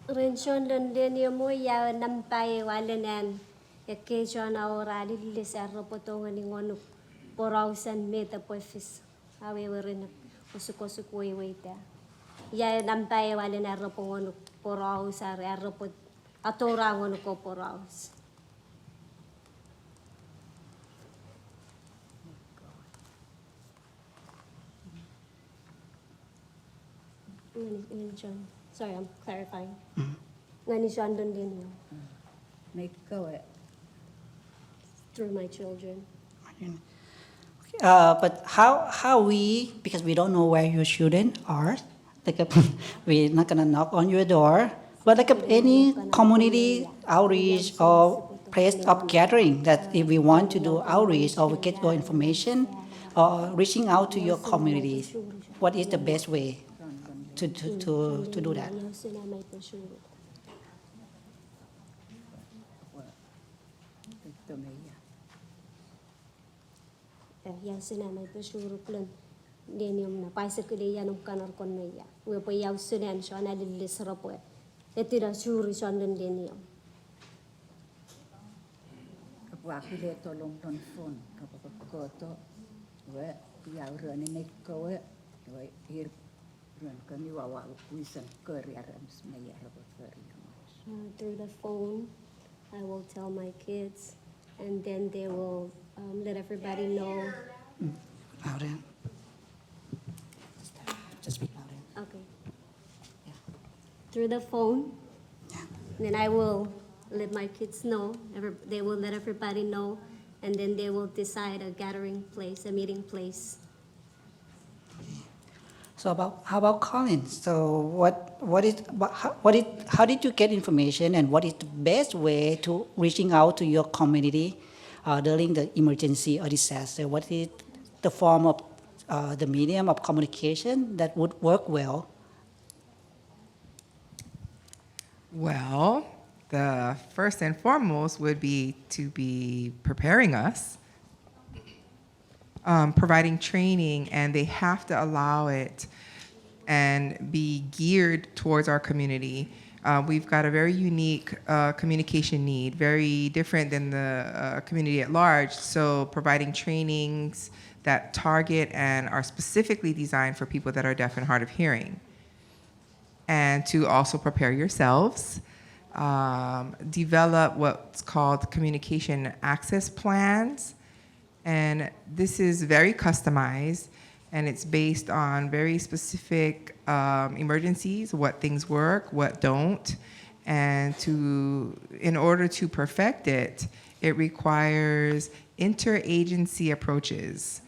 S3: Renshon dan dia mo ya nampai walanan ya ke John aura lilis arro potongan ni ngonuk porausan meta poifis awe werin usuk weita ya nampai walanan arro pongonuk poraus arro pot atora ngonuk ko poraus John. Sorry, I'm clarifying. Ngani John dun din yun.
S4: Make go it.
S3: Through my children.
S2: But how we, because we don't know where your children are, like we're not gonna knock on your door, but like any community outreach or place of gathering that if we want to do outreach or we get your information or reaching out to your communities, what is the best way to do that?
S3: Yang senamai pesuru plan dia niom na paisa ke dia yang kanar kon na ya we pa yaw sunan so na lilis rapo itu dah suru so dan dia niom
S4: Kapwa kile to long ton phone kapwa ko to we ya ren ni ko we here ren kami wawa kuisan career smaya rapo
S3: through the phone I will tell my kids and then they will let everybody know.
S2: Louder. Just speak louder.
S3: Okay.
S2: Yeah.
S3: Through the phone.
S2: Yeah.
S3: Then I will let my kids know. They will let everybody know, and then they will decide a gathering place, a meeting place.
S2: So how about Colin? So how did you get information, and what is the best way to reaching out to your community during the emergency or disaster? What is the form of the medium of communication that would work well?
S5: Well, the first and foremost would be to be preparing us, providing training, and they have to allow it and be geared towards our community. We've got a very unique communication need, very different than the community at large. So providing trainings that target and are specifically designed for people that are deaf and hard of hearing. And to also prepare yourselves, develop what's called communication access plans. And this is very customized, and it's based on very specific emergencies, what things work, what don't. And in order to perfect it, it requires interagency approaches.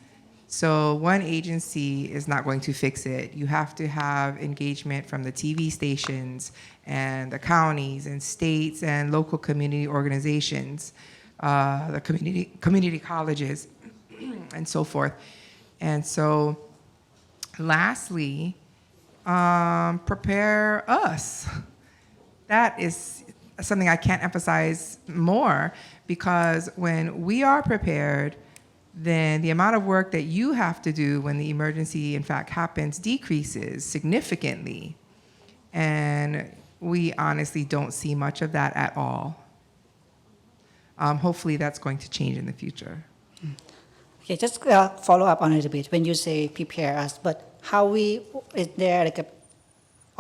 S5: So one agency is not going to fix it. You have to have engagement from the TV stations and the counties and states and local community organizations, the community colleges, and so forth. And so lastly, prepare us. That is something I can't emphasize more, because when we are prepared, then the amount of work that you have to do when the emergency, in fact, happens decreases significantly. And we honestly don't see much of that at all. Hopefully that's going to change in the future.
S2: Okay, just follow up on it a bit. When you say prepare us, but is there like a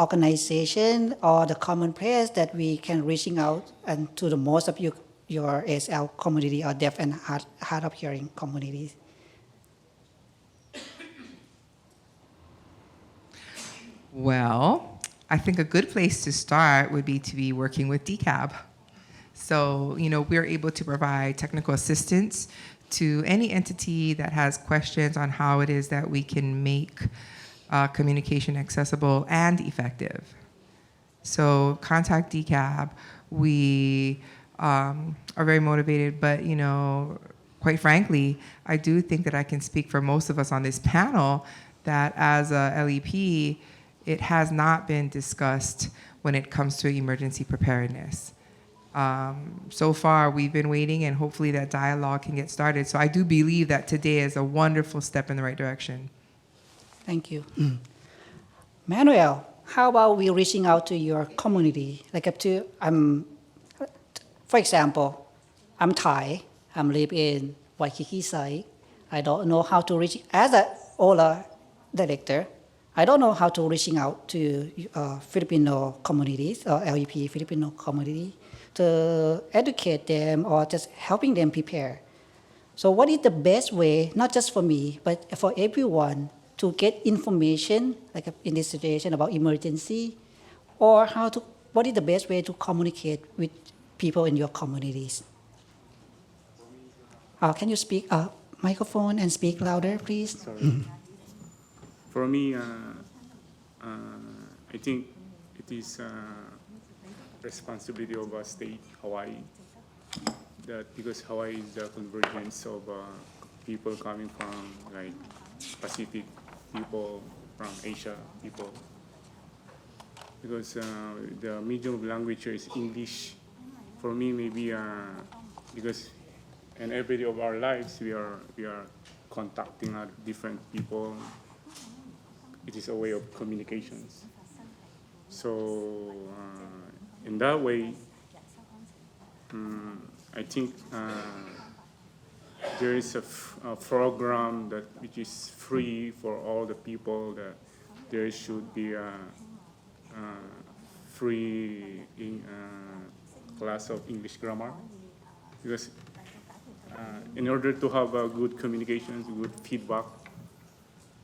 S2: organization or the common place that we can reaching out and to the most of your ASL community or deaf and hard of hearing communities?
S5: Well, I think a good place to start would be to be working with DCAB. So, we're able to provide technical assistance to any entity that has questions on how it is that we can make communication accessible and effective. So contact DCAB. We are very motivated, but quite frankly, I do think that I can speak for most of us on this panel that as a LEP, it has not been discussed when it comes to emergency preparedness. So far, we've been waiting, and hopefully that dialogue can get started. So I do believe that today is a wonderful step in the right direction.
S2: Thank you. Manuel, how about we reaching out to your community? For example, I'm Thai. I live in Waikiki side. I don't know how to reach, as an OLA director, I don't know how to reaching out to Filipino communities or LEP Filipino community to educate them or just helping them prepare. So what is the best way, not just for me, but for everyone, to get information, like in this situation about emergency, or what is the best way to communicate with people in your communities? Can you speak microphone and speak louder, please?
S7: Sorry. For me, I think it is responsibility of our state, Hawaii, that because Hawaii is the convergence of people coming from like Pacific people, from Asia people. Because the medium of language here is English. For me, maybe because in every day of our lives we are contacting different people. It is a way of communications. So in that way, I think there is a program which is free for all the people. That there should be a free class of English grammar, because in order to have good communications, good feedback,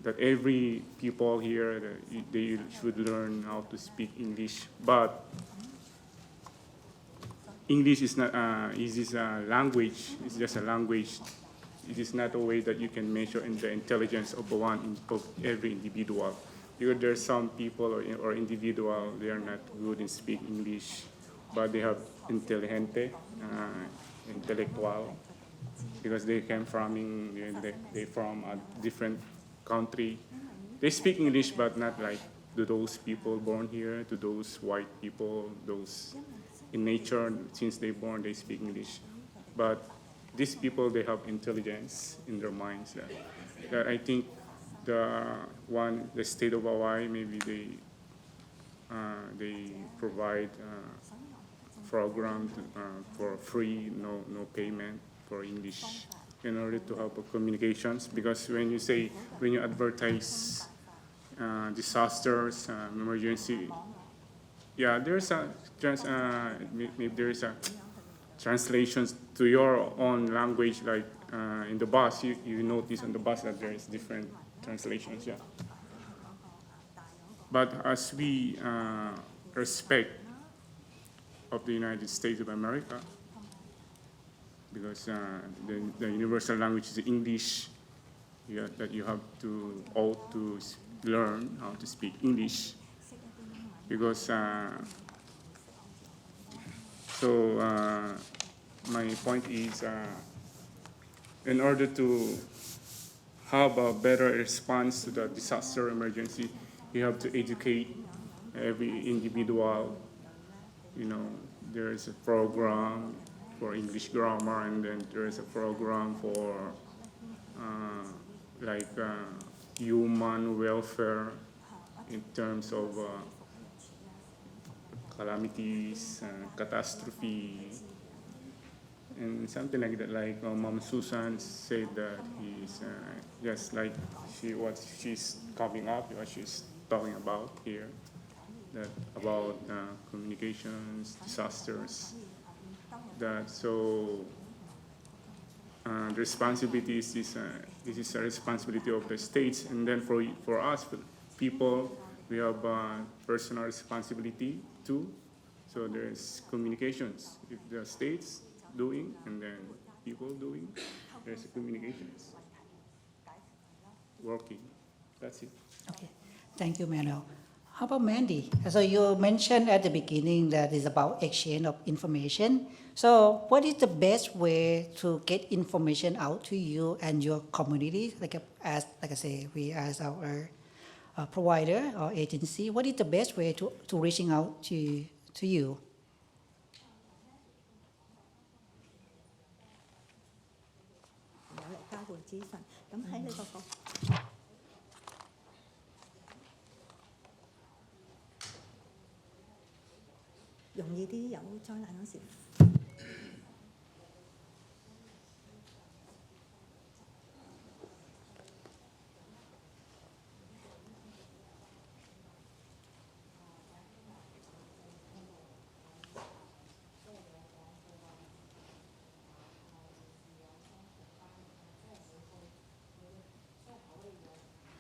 S7: that every people here they should learn how to speak English. But English is not is a language. It's just a language. It is not a way that you can measure in the intelligence of every individual. Because there are some people or individual, they are not good in speaking English, but they have intelligente, intellectual, because they came from they from a different country. They speak English, but not like to those people born here, to those white people, those in nature, since they're born, they speak English. But these people, they have intelligence in their minds. That I think the state of Hawaii, maybe they provide program for free, no payment for English in order to help with communications. Because when you advertise disasters, emergency, yeah, there's a maybe there's a translations to your own language. Like in the bus, you notice on the bus that there is different translations. Yeah. But as we respect of the United States of America, because the universal language is English, that you have to all to learn how to speak English, because my point is, in order to have a better response to the disaster emergency, you have to educate every individual. You know, there is a program for English grammar, and then there is a program for human welfare in terms of calamities, catastrophe, and something like that. Like Mom Susan said that he's just like what she's coming up, what she's talking about here, that about communications, disasters. That so the responsibility is this is a responsibility of the states, and then for us, for people, we have personal responsibility too. So there's communications. If the states doing and then people doing, there's communications working. That's it.
S2: Okay, thank you, Manuel. How about Mandy? So you mentioned at the beginning that it's about exchange of information. So what is the best way to get information out to you and your community? Like I say, we as our provider or agency, what is the best way to reaching out to you?
S9: "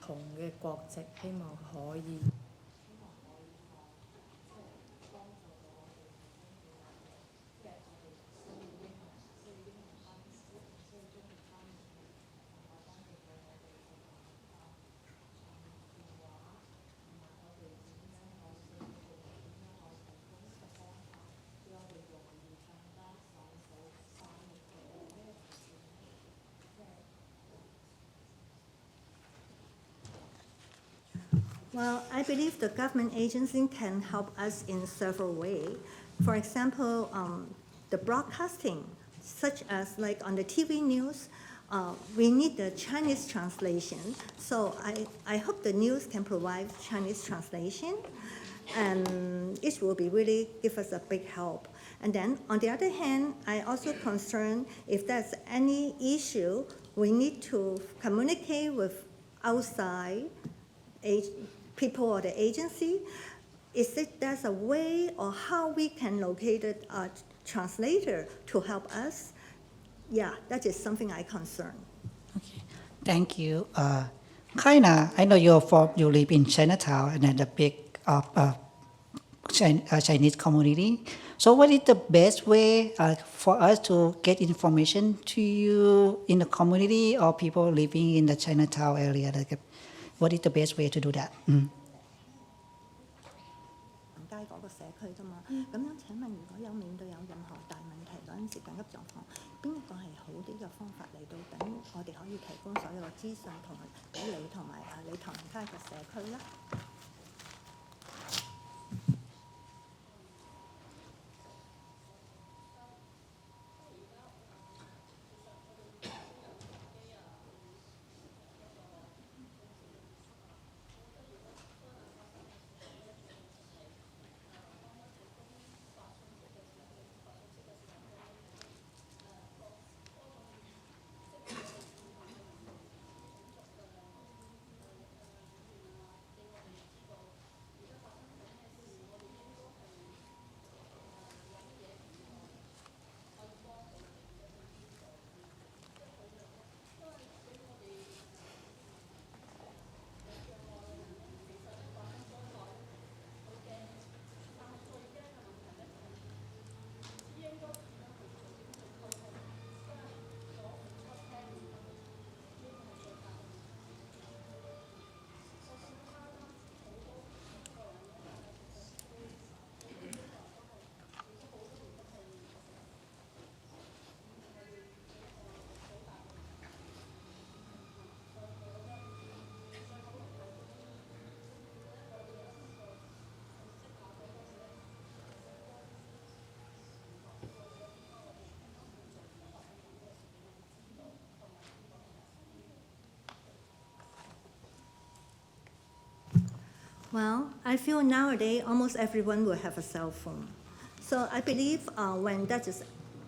S9: 同嘅國籍，希望可以
S8: Well, I believe the government agency can help us in several ways. For example, the broadcasting, such as like on the TV news, we need the Chinese translation. So I hope the news can provide Chinese translation, and it will be really give us a big help. And then on the other hand, I also concerned if there's any issue, we need to communicate with outside people or the agency. Is it there's a way or how we can locate a translator to help us? Yeah, that is something I concern.
S2: Okay, thank you. Kaina, I know you live in Chinatown and then the big Chinese community. So what is the best way for us to get information to you in the community or people living in the Chinatown area? Like, what is the best way to do that?
S8: 街嗰個社區啫嘛，咁樣請問，如果有面對有任何大問題嗰陣時緊急狀況，邊一個係好啲嘅方法嚟到等我哋可以提供所有嘅資訊同埋俾你同埋你唐人街嘅社區咧？ Well, I feel nowadays almost everyone will have a cell phone. So I believe when that is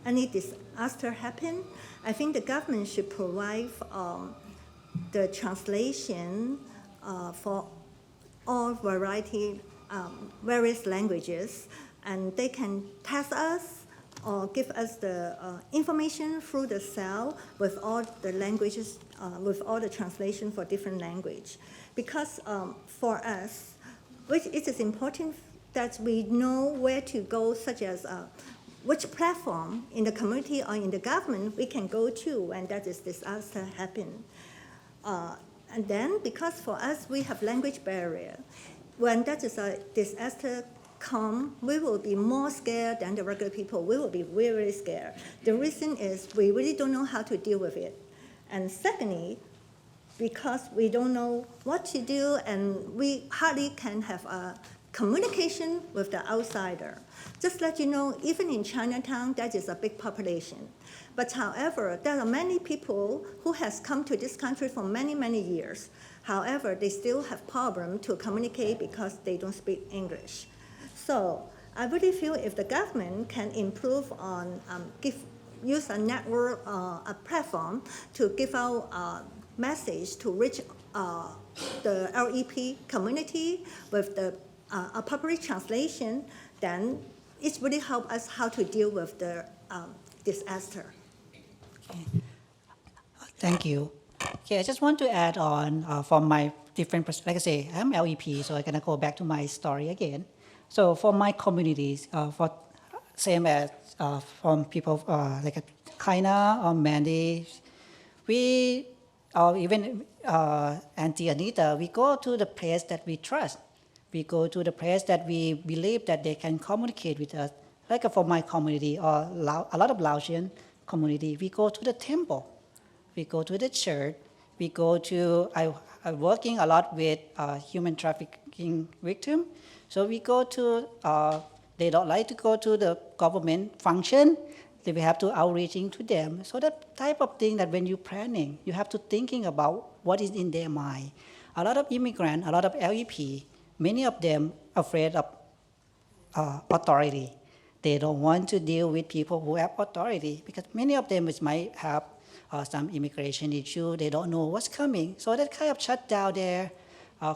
S8: any disaster happen, I think the government should provide the translation for all various languages, and they can test us or give us the information through the cell with all the languages, with all the translation for different language. Because for us, it is important that we know where to go, such as which platform in the community or in the government we can go to when that is disaster happen. And then, because for us, we have language barrier, when that is a disaster come, we will be more scared than the regular people. We will be really scared. The reason is we really don't know how to deal with it. And secondly, because we don't know what to do and we hardly can have a communication with the outsider. Just let you know, even in Chinatown, that is a big population. But however, there are many people who has come to this country for many, many years. However, they still have problem to communicate because they don't speak English. So I really feel if the government can improve on use a network, a platform to give out message to reach the LEP community with the appropriate translation, then it really help us how to deal with the disaster.
S2: Thank you. Okay, I just want to add on from my different perspective. Like I say, I'm LEP, so I'm gonna go back to my story again. So for my communities, for same as from people like Kaina or Mandy, we or even Auntie Anita, we go to the place that we trust. We go to the place that we believe that they can communicate with us. Like for my community or a lot of Laotian community, we go to the temple. We go to the church. We go to, I'm working a lot with human trafficking victims. So we go to, they don't like to go to the government function. Then we have to outreaching to them. So that type of thing that when you're planning, you have to thinking about what is in their mind. A lot of immigrants, a lot of LEP, many of them afraid of authority. They don't want to deal with people who have authority because many of them might have some immigration issue. They don't know what's coming. So that kind of shut down their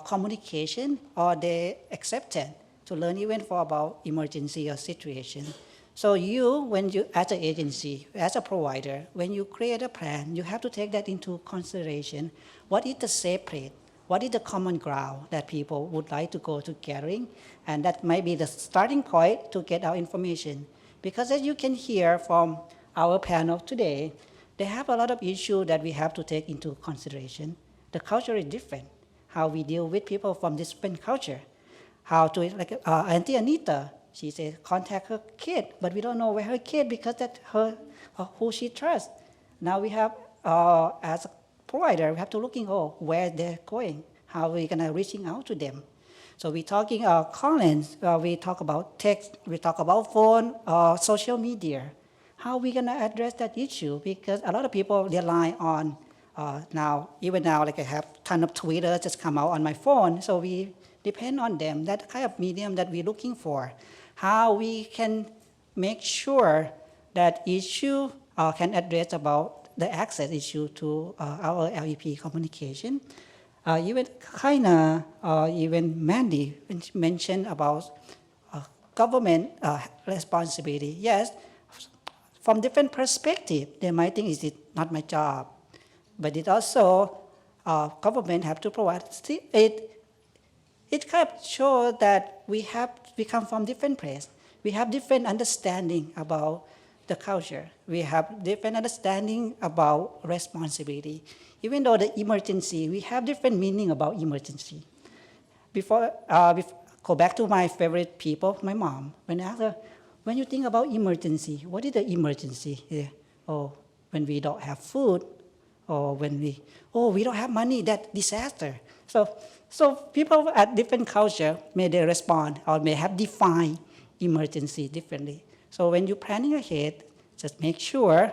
S2: communication or their acceptance to learn even for about emergency or situation. So you, when you, as an agency, as a provider, when you create a plan, you have to take that into consideration. What is the safe place? What is the common ground that people would like to go to gathering? And that might be the starting point to get our information. Because as you can hear from our panel today, they have a lot of issues that we have to take into consideration. The culture is different. How we deal with people from different culture. How to, like Auntie Anita, she said, contact her kid, but we don't know where her kid because that's her, who she trusts. Now we have, as a provider, we have to looking, where they're going, how we're gonna reaching out to them. So we're talking call-ins, we talk about text, we talk about phone, social media. How are we gonna address that issue? Because a lot of people rely on now, even now, like I have a ton of Twitter just come out on my phone, so we depend on them, that kind of medium that we're looking for. How we can make sure that issue can address about the access issue to our LEP communication. Even Kaina, even Mandy mentioned about government responsibility. Yes, from different perspective, they might think it's not my job, but it also government have to provide it. It kind of shows that we come from different places. We have different understanding about the culture. We have different understanding about responsibility. Even though the emergency, we have different meaning about emergency. Before go back to my favorite people, my mom. When I asked her, when you think about emergency, what is the emergency? Yeah. Oh, when we don't have food, or when we don't have money, that disaster. So people at different culture may they respond or may have defined emergency differently. So when you're planning ahead, just make sure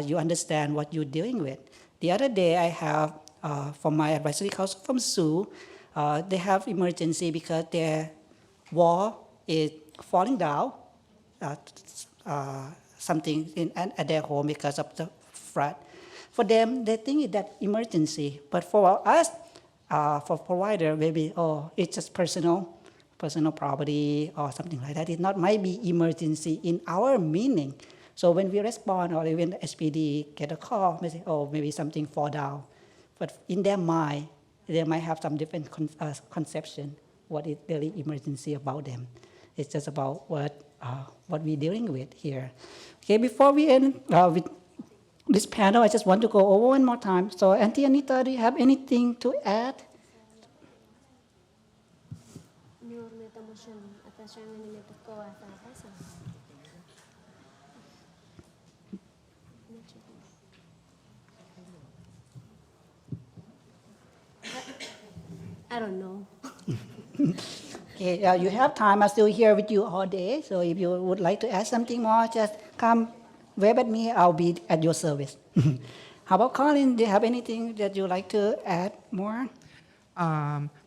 S2: you understand what you're dealing with. The other day I have, from my advisory council from Sue, They have emergency because their wall is falling down, uh, something at their home because of the flood. For them, they think that emergency. But for us, for provider, maybe, oh, it's just personal property or something like that. It not might be emergency in our meaning. So when we respond or even the SPD get a call, they say, oh, maybe something fall down. But in their mind, they might have some different conception what is really emergency about them. It's just about what we're dealing with here. Okay, before we end with this panel, I just want to go over one more time. So Auntie Anita, do you have anything to add?
S3: I don't know.
S2: Okay, you have time. I'm still here with you all day. So if you would like to add something more, just come wave at me. I'll be at your service. How about Colin? Do you have anything that you'd like to add more?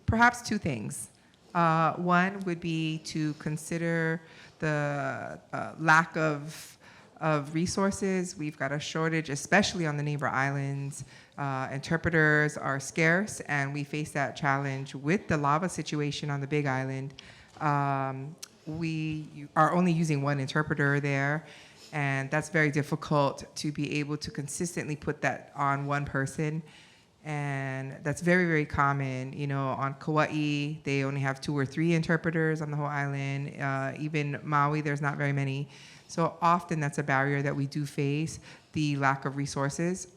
S5: Perhaps two things. One would be to consider the lack of resources. We've got a shortage, especially on the neighbor islands. Interpreters are scarce, and we face that challenge with the lava situation on the Big Island. We are only using one interpreter there, and that's very difficult to be able to consistently put that on one person. And that's very, very common. You know, on Kauai, they only have 2 or 3 interpreters on the whole island. Even Maui, there's not very many. So often that's a barrier that we do face, the lack of resources.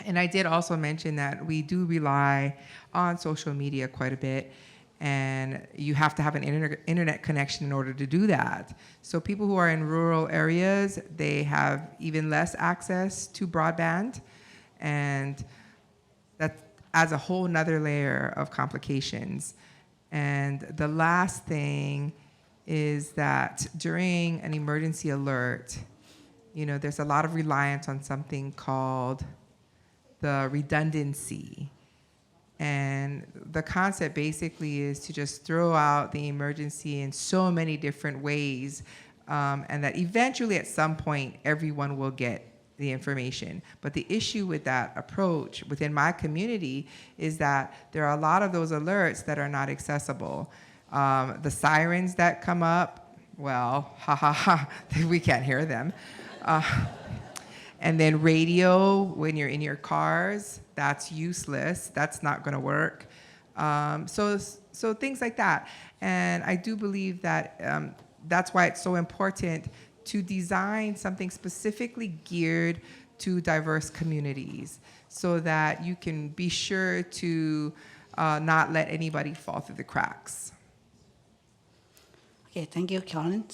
S5: And I did also mention that we do rely on social media quite a bit, and you have to have an internet connection in order to do that. So people who are in rural areas, they have even less access to broadband, and that adds a whole nother layer of complications. And the last thing is that during an emergency alert, you know, there's a lot of reliance on something called the redundancy. And the concept basically is to just throw out the emergency in so many different ways, and that eventually at some point everyone will get the information. But the issue with that approach within my community is that there are a lot of those alerts that are not accessible. The sirens that come up, well, ha ha ha, we can't hear them. And then radio, when you're in your cars, that's useless. That's not going to work. So things like that. And I do believe that that's why it's so important to design something specifically geared to diverse communities so that you can be sure to not let anybody fall through the cracks.
S2: Okay, thank you, Colin.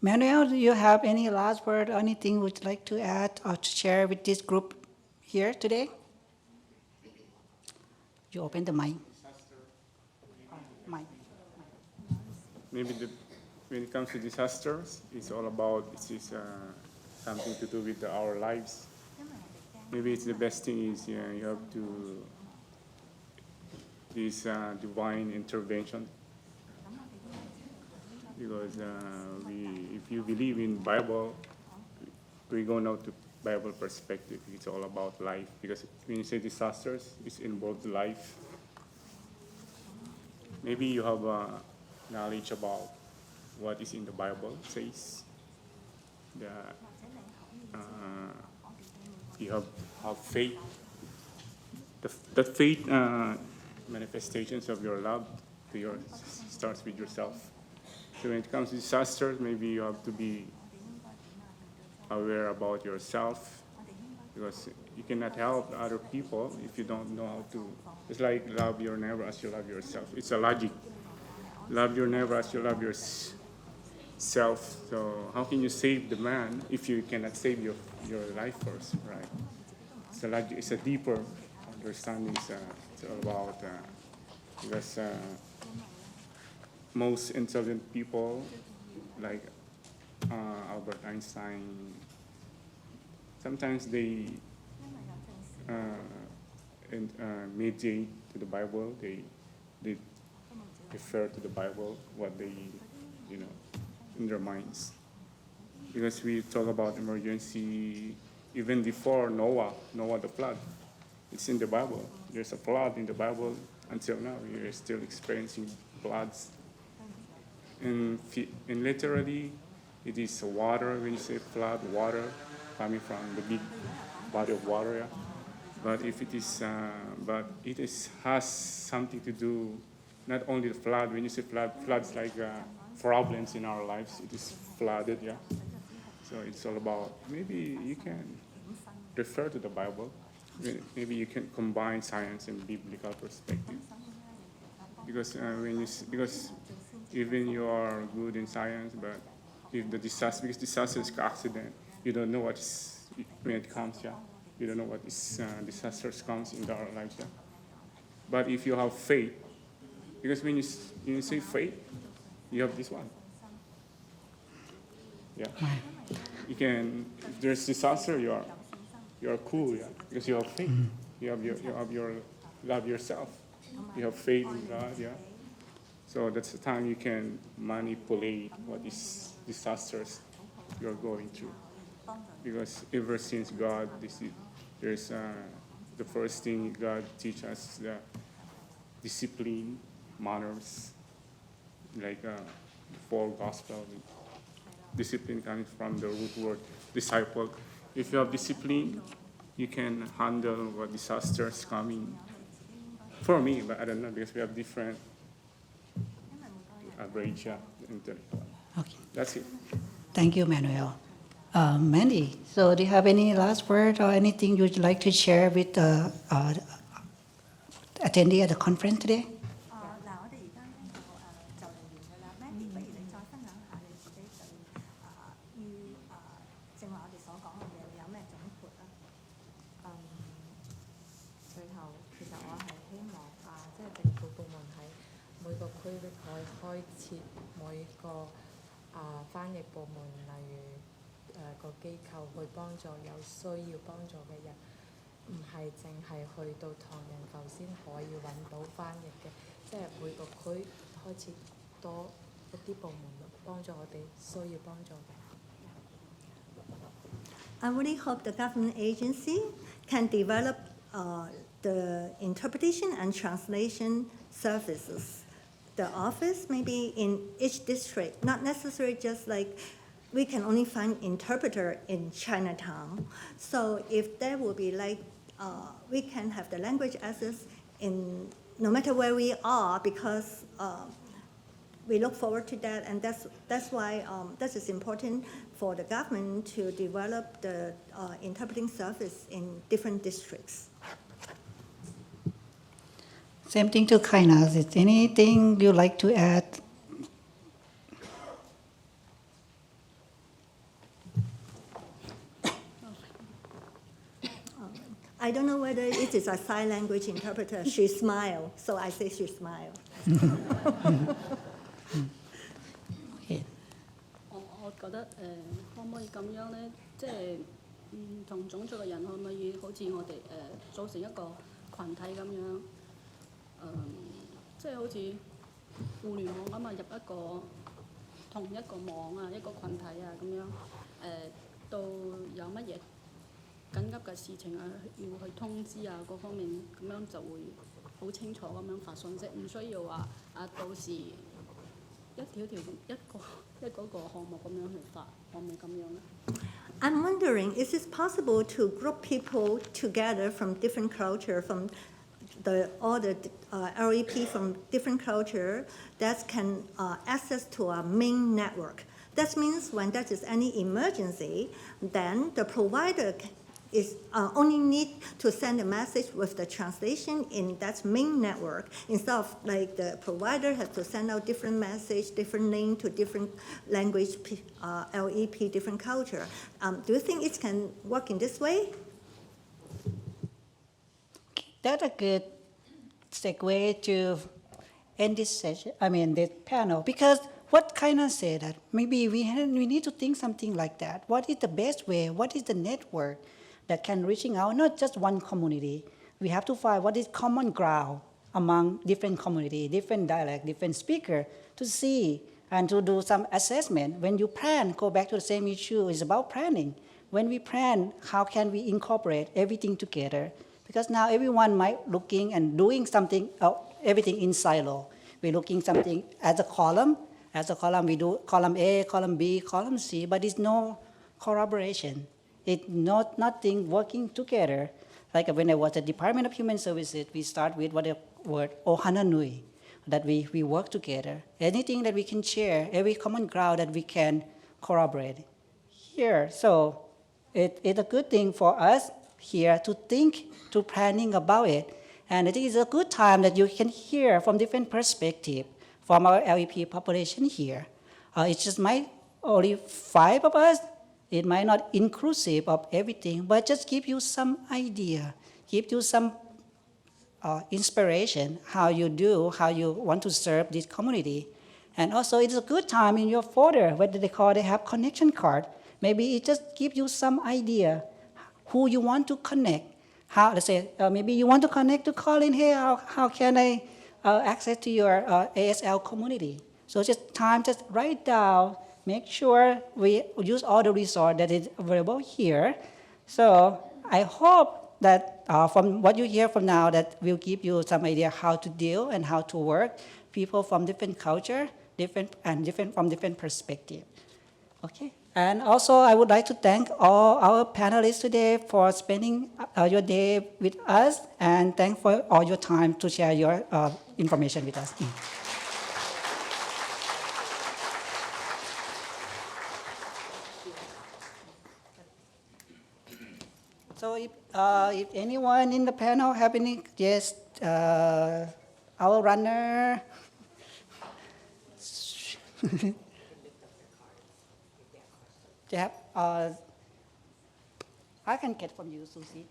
S2: Manuel, do you have any last word or anything would you like to add or to share with this group here today? You open the mic. Mic.
S7: Maybe when it comes to disasters, it's all about something to do with our lives. Maybe it's the best thing is you have to this divine intervention. Because if you believe in Bible, we go now to Bible perspective. It's all about life. Because when you say disasters, it's involved life. Maybe you have knowledge about what is in the Bible says. That you have faith. The faith manifestations of your love starts with yourself. So when it comes to disasters, maybe you have to be aware about yourself, because you cannot help other people if you don't know how to. It's like love your neighbor as you love yourself. It's a logic. Love your neighbor as you love yourself. So how can you save the man if you cannot save your life first, right? It's a logic. It's a deeper understanding. It's all about because. Most intelligent people, like Albert Einstein, sometimes they mediate to the Bible, they refer to the Bible, what they, in their minds. Because we talk about emergency even before Noah the flood. It's in the Bible. There's a flood in the Bible. Until now, we are still experiencing floods. And literally, it is water. When you say flood, water coming from the big body of water. Yeah? But if it is, has something to do, not only the flood. When you say flood, floods like problems in our lives. It is flooded. Yeah. So it's all about, maybe you can refer to the Bible. Maybe you can combine science and biblical perspective. Because because even you are good in science, but if the disaster, because disaster is accident, you don't know what is when it comes. Yeah, you don't know what is disasters comes in our lives. Yeah, but if you have faith, because when you say faith, you have this one. Yeah. You can, if there's disaster, you are cool, yeah, because you have faith. You have your love yourself. You have faith in God, yeah. So that's the time you can manipulate what is disasters you're going through. Because ever since God, there's the first thing God teaches us is the discipline, manners, like the four gospel. Discipline comes from the root word disciple. If you have discipline, you can handle what disasters coming. For me, but I don't know, because we have different average intellectual.
S2: Okay.
S7: That's it.
S2: Thank you, Manuel. Mandy, so do you have any last word or anything you'd like to share with the attendee at the conference today?
S8: 嗱，我哋而家咧就嚟完㗎啦。Mandy，不如你再分享下你自己對於正話我哋所講嘅嘢，你有咩總括啊？
S9: 最後其實我係希望即係政府部門喺每個區域可以開設每個翻譯部門，例如個機構去幫助有需要幫助嘅人，唔係淨係去到唐人埠先可以揾到翻譯嘅，即係每個區開設多一啲部門幫助我哋需要幫助嘅。
S8: I really hope the government agency can develop the interpretation and translation services. The office maybe in each district, not necessarily just like we can only find interpreter in Chinatown. So if there will be like, we can have the language access in no matter where we are, because we look forward to that, and that's why that is important for the government to develop the interpreting service in different districts.
S2: Same thing to Kainas. Is anything you like to add?
S8: I don't know whether it is a sign language interpreter. She smiled, so I say she smiled.
S2: Okay.
S6: 我覺得可唔可以咁樣咧？即係唔同種族嘅人可唔可以好似我哋組成一個群體咁樣？即係好似互聯網咁啊，入一個同一個網啊，一個群體啊咁樣到有乜嘢緊急嘅事情啊，要去通知啊各方面，咁樣就會好清楚咁樣發信息，唔需要話到時一條條一個項目咁樣去發，可唔可以咁樣咧？
S8: I'm wondering, is it possible to group people together from different culture, from all the LEP from different culture that can access to a main network? That means when there is any emergency, then the provider is only need to send a message with the translation in that main network, instead of like the provider has to send out different message, different name to different language, LEP, different culture. Do you think it can work in this way?
S2: That's a good segue to end this session. I mean, this panel, because what Kaina said that maybe we need to think something like that. What is the best way? What is the network that can reaching out not just one community? We have to find what is common ground among different community, different dialect, different speaker to see and to do some assessment. When you plan, go back to the same issue, it's about planning. When we plan, how can we incorporate everything together? Because now everyone might looking and doing something, everything in silo. We're looking something as a column. As a column, we do column A, column B, column C, but it's no collaboration. It's not nothing working together. Like when I was at Department of Human Services, we start with what the word ohana nui, that we work together. Anything that we can share, every common ground that we can corroborate here. So it's a good thing for us here to think, to planning about it. And I think it's a good time that you can hear from different perspectives from our LEP population here. It's just only 5 of us. It might not inclusive of everything, but just give you some idea, give you some inspiration, how you want to serve this community. And also it's a good time in your folder, what they have connection card. Maybe it just gives you some idea who you want to connect. How, let's say, maybe you want to connect to Colin, hey, how can I access to your ASL community? So just write down, make sure we use all the resource that is available here. So I hope that from what you hear from now, that will give you some idea how to deal and how to work people from different culture, from different perspective. Okay. And also, I would like to thank all our panelists today for spending your day with us, and thank for all your time to share your information with us. So if anyone in the panel have any, yes, our runner. Yeah, I can get from you, Susie.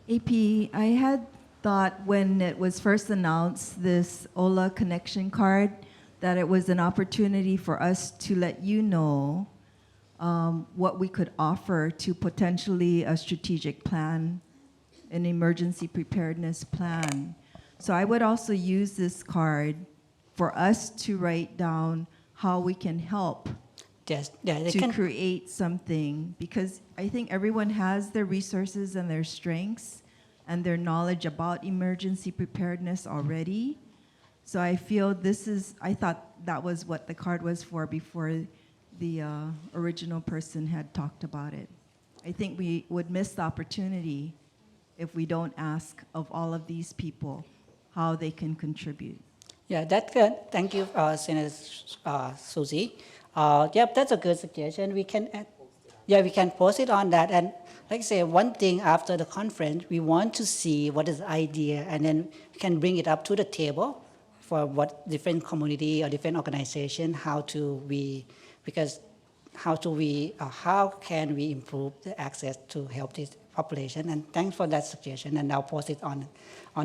S10: AP, I had thought when it was first announced, this OLA connection card, that it was an opportunity for us to let you know what we could offer to potentially a strategic plan, an emergency preparedness plan. So I would also use this card for us to write down how we can help
S2: Yes, yeah, they
S10: to
S2: can.
S10: create something, because I think everyone has their resources and their strengths and their knowledge about emergency preparedness already. So I feel I thought that was what the card was for before the original person had talked about it. I think we would miss the opportunity if we don't ask of all of these people how they can contribute.
S2: Yeah, that's good. Thank you, Senator Susie. Yep, that's a good suggestion. We can post it on that. And like I say, one thing after the conference, we want to see what is the idea, and then we can bring it up to the table for what different community or different organization, how can we improve the access to help this population. And thanks for that suggestion, and I'll post it on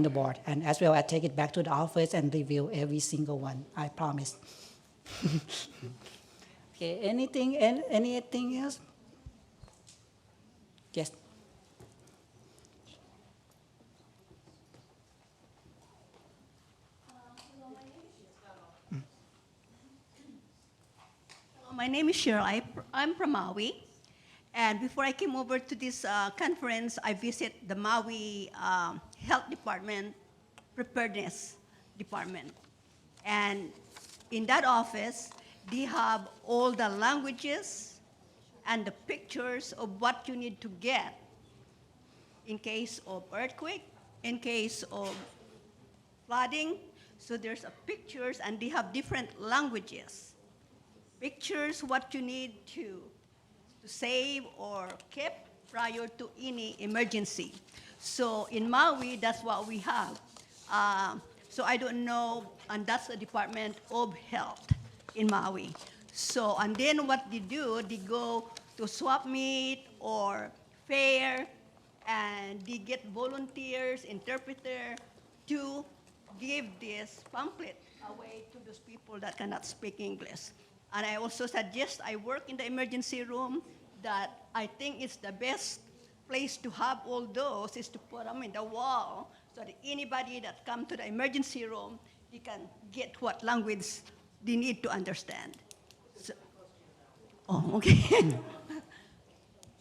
S2: the board. And as well, I take it back to the office and review every single one, I promise. Okay, anything else? Yes.
S11: My name is Cheryl. I'm from Maui. And before I came over to this conference, I visited the Maui Health Department Preparedness Department. And in that office, they have all the languages and the pictures of what you need to get in case of earthquake, in case of flooding. So there's pictures, and they have different languages. Pictures what you need to save or keep prior to any emergency. So in Maui, that's what we have. So I don't know, and that's the Department of Health in Maui. So, and then what they do, they go to swap meet or fair, and they get volunteers, interpreter, to give this pamphlet away to those people that cannot speak English. And I also suggest I work in the emergency room, that I think it's the best place to have all those is to put them in the wall so that anybody that come to the emergency room, they can get what language they need to understand. So, oh, okay.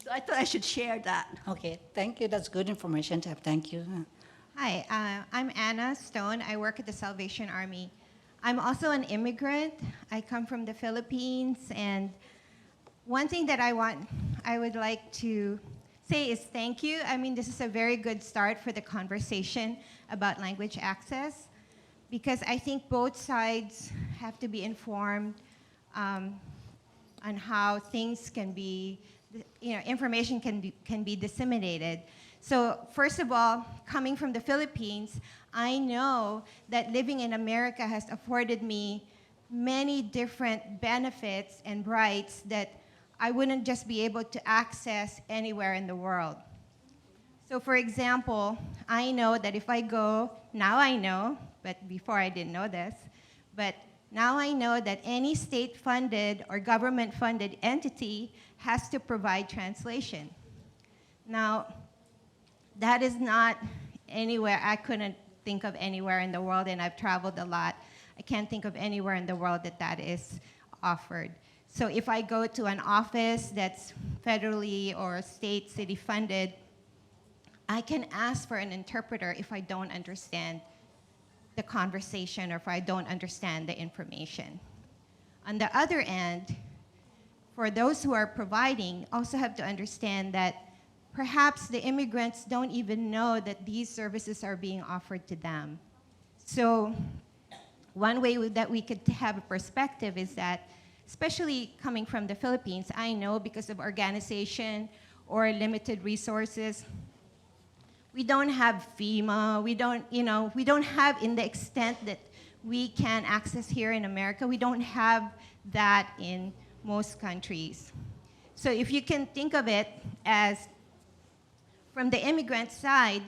S11: So I thought I should share that.
S2: Okay, thank you. That's good information, Tab. Thank you.
S12: Hi, I'm Anna Stone. I work at the Salvation Army. I'm also an immigrant. I come from the Philippines, and one thing that I would like to say is thank you. I mean, this is a very good start for the conversation about language access, because I think both sides have to be informed on how things can be, information can be disseminated. So first of all, coming from the Philippines, I know that living in America has afforded me many different benefits and rights that I wouldn't just be able to access anywhere in the world. So for example, I know that if I go, now I know, but before I didn't know this, but now I know that any state-funded or government-funded entity has to provide translation. Now, that is not anywhere, I couldn't think of anywhere in the world, and I've traveled a lot. I can't think of anywhere in the world that is offered. So if I go to an office that's federally or state, city funded, I can ask for an interpreter if I don't understand the conversation or if I don't understand the information. On the other end, for those who are providing, also have to understand that perhaps the immigrants don't even know that these services are being offered to them. So one way that we could have a perspective is that, especially coming from the Philippines, I know because of organization or limited resources, we don't have FEMA, we don't have in the extent that we can access here in America, we don't have that in most countries. So if you can think of it as from the immigrant side,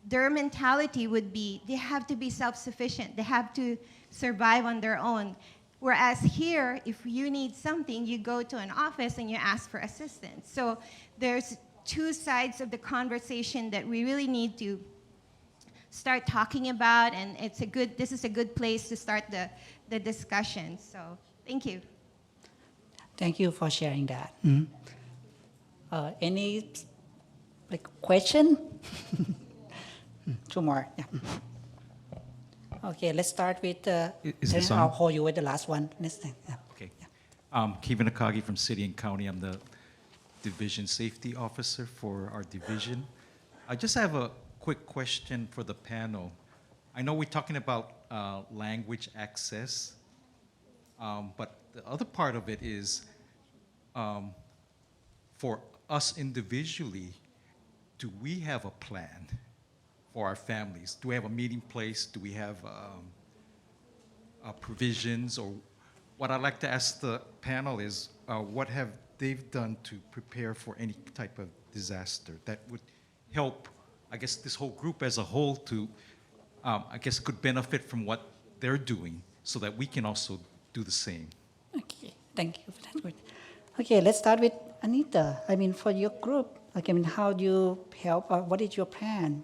S12: their mentality would be they have to be self-sufficient. They have to survive on their own. Whereas here, if you need something, you go to an office and you ask for assistance. So there's two sides of the conversation that we really need to start talking about, and this is a good place to start the discussion. So thank you.
S2: Thank you for sharing that. Any question? Two more. Yeah. Okay, let's start with.
S13: Is this
S2: I'll
S13: on?
S2: hold you with the last one. Next thing. Yeah.
S13: Okay. Kevin Akagi from City and County. I'm the Division Safety Officer for our division. I just have a quick question for the panel. I know we're talking about language access, but the other part of it is for us individually, do we have a plan for our families? Do we have a meeting place? Do we have provisions? Or what I'd like to ask the panel is, what have they done to prepare for any type of disaster that would help, I guess, this whole group as a whole to, I guess, could benefit from what they're doing so that we can also do the same?
S2: Okay, thank you for that. Good. Okay, let's start with Anita. I mean, for your group, like, I mean, how do you help? What is your plan?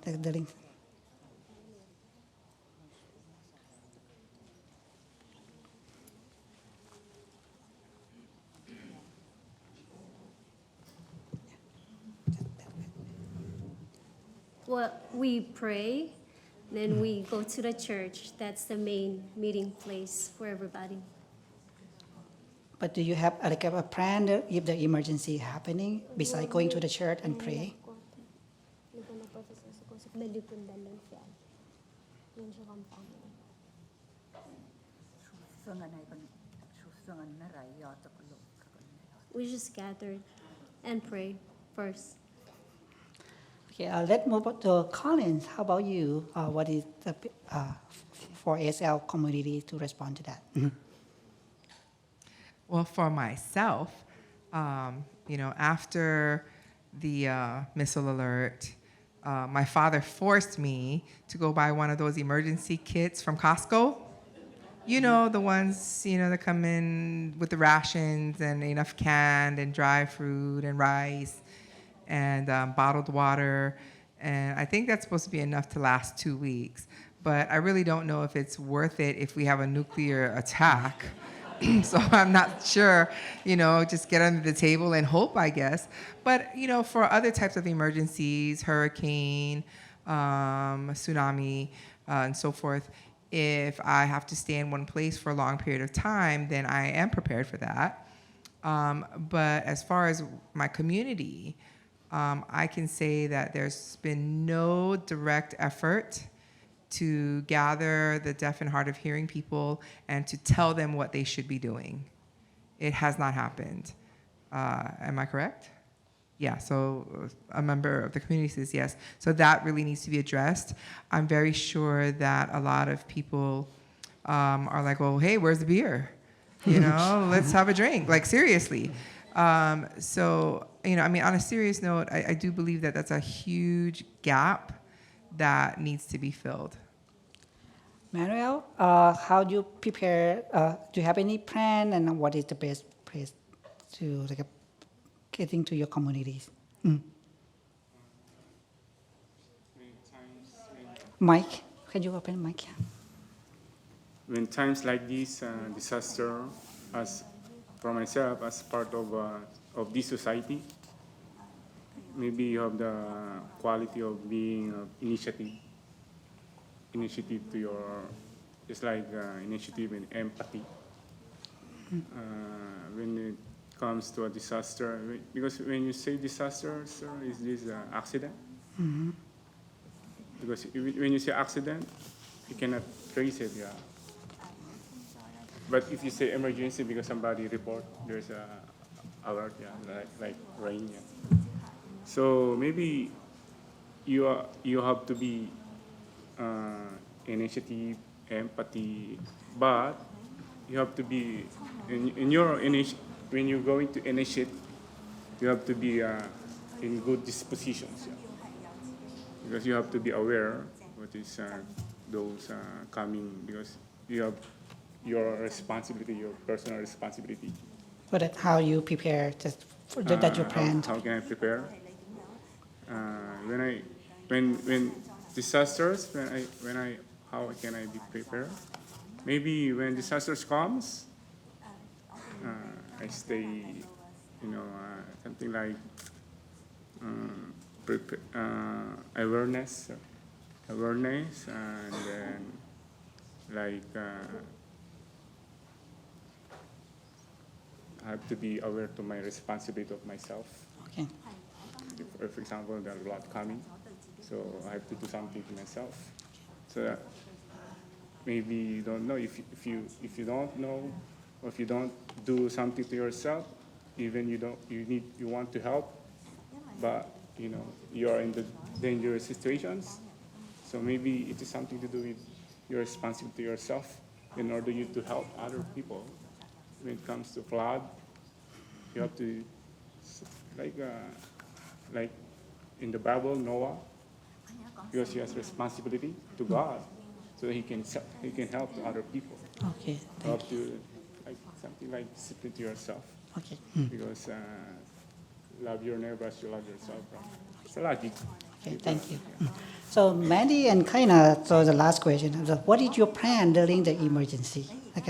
S3: Well, we pray, then we go to the church. That's the main meeting place for everybody.
S2: But do you have like a plan if the emergency happening besides going to the church and pray?
S3: We just gathered and prayed first.
S2: Okay, let's move on to Collins. How about you? What is the, for ASL community to respond to that?
S5: Well, for myself, After the missile alert, my father forced me to go buy one of those emergency kits from Costco. The ones, that come in with the rations and enough canned and dry fruit and rice and bottled water. And I think that's supposed to be enough to last 2 weeks. But I really don't know if it's worth it if we have a nuclear attack. So I'm not sure, just get under the table and hope, I guess. But, for other types of emergencies, hurricane, tsunami, and so forth, if I have to stay in one place for a long period of time, then I am prepared for that. But as far as my community, I can say that there's been no direct effort to gather the deaf and hard of hearing people and to tell them what they should be doing. It has not happened. Am I correct? Yeah, so a member of the community says yes. So that really needs to be addressed. I'm very sure that a lot of people are like, well, hey, where's the beer? Let's have a drink, like seriously. So, on a serious note, I do believe that that's a huge gap that needs to be filled.
S2: Manuel, how do you prepare? Do you have any plan, and what is the best place to get into your communities? Mike, can you open mic?
S7: When times like this, disaster, as for myself, as part of this society, maybe you have the quality of being initiative to your, just like initiative and empathy. When it comes to a disaster, because when you say disaster, sir, is this an accident?
S2: Mm-hmm.
S7: Because when you say accident, you cannot trace it, yeah. But if you say emergency because somebody report there's a alert, yeah, like rain, yeah. So maybe you have to be initiative, empathy, but you have to be when you're going to initiate, you have to be in good dispositions, yeah. Because you have to be aware what is those coming, because you have your responsibility, your personal responsibility.
S2: So that how you prepare, just for that you planned.
S7: How can I prepare? When disasters, how can I be prepared? Maybe when disasters comes, I stay, something like awareness, and then like I have to be aware to my responsibility of myself.
S2: Okay.
S7: If, for example, there's a lot coming, so I have to do something to myself. So that maybe you don't know if you don't know, or if you don't do something to yourself, even you want to help, but you are in the dangerous situations. So maybe it is something to do with your responsibility to yourself in order you to help other people. When it comes to flood, you have to, like in the Bible, Noah, because he has responsibility to God, so that he can help to other people.
S2: Okay.
S7: Help to something like discipline to yourself.
S2: Okay.
S7: Because love your neighbor as you love yourself. Right? It's a logic.
S2: Okay, thank you. So Mandy and Kaina, so the last question, what is your plan during the emergency?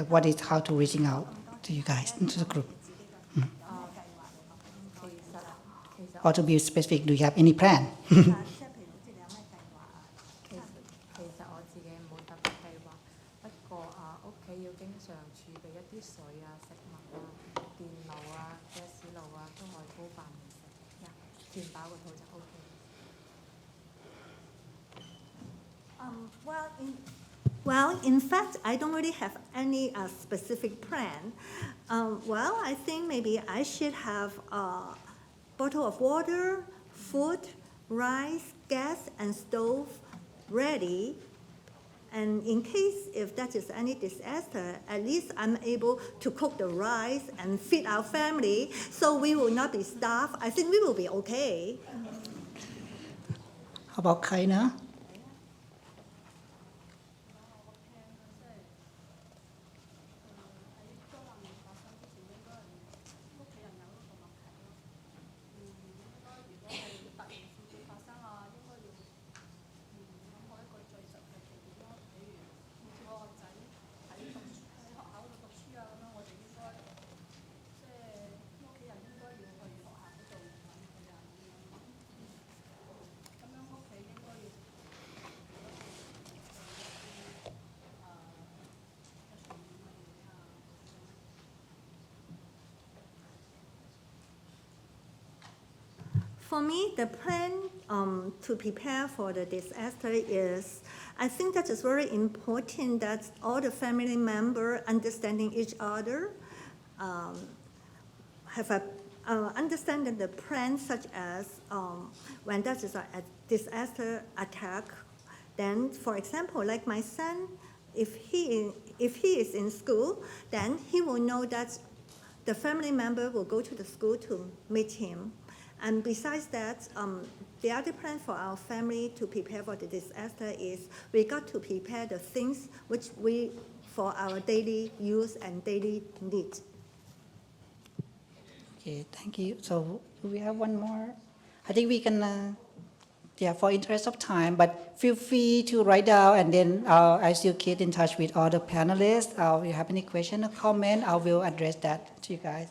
S2: What is how to reaching out to you guys, into the group? Or to be specific, do you have any plan?
S9: 其實我自己冇特別計劃，不過屋企要經常儲備一啲水啊、食物啊、電爐啊、gas爐啊，都可以煲飯嚟食，填飽個肚就 OK。Well,
S8: in fact, I don't really have any specific plan. I think maybe I should have a bottle of water, food, rice, gas, and stove ready And in case if that is any disaster, at least I'm able to cook the rice and feed our family, so we will not be starved. I think we will be okay.
S2: How about Kaina?
S8: For me, the plan to prepare for the disaster is, I think that is very important that all the family members understanding each other, have a understanding the plan, such as when that is a disaster attack. Then, for example, like my son, if he is in school, then he will know that the family member will go to the school to meet him. And besides that, the other plan for our family to prepare for the disaster is we got to prepare the things which we, for our daily use and daily need.
S2: Okay, thank you. So do we have one more? I think we can, yeah, for interest of time, but feel free to write down, and then I still keep in touch with all the panelists. If you have any question or comment, I will address that to you guys.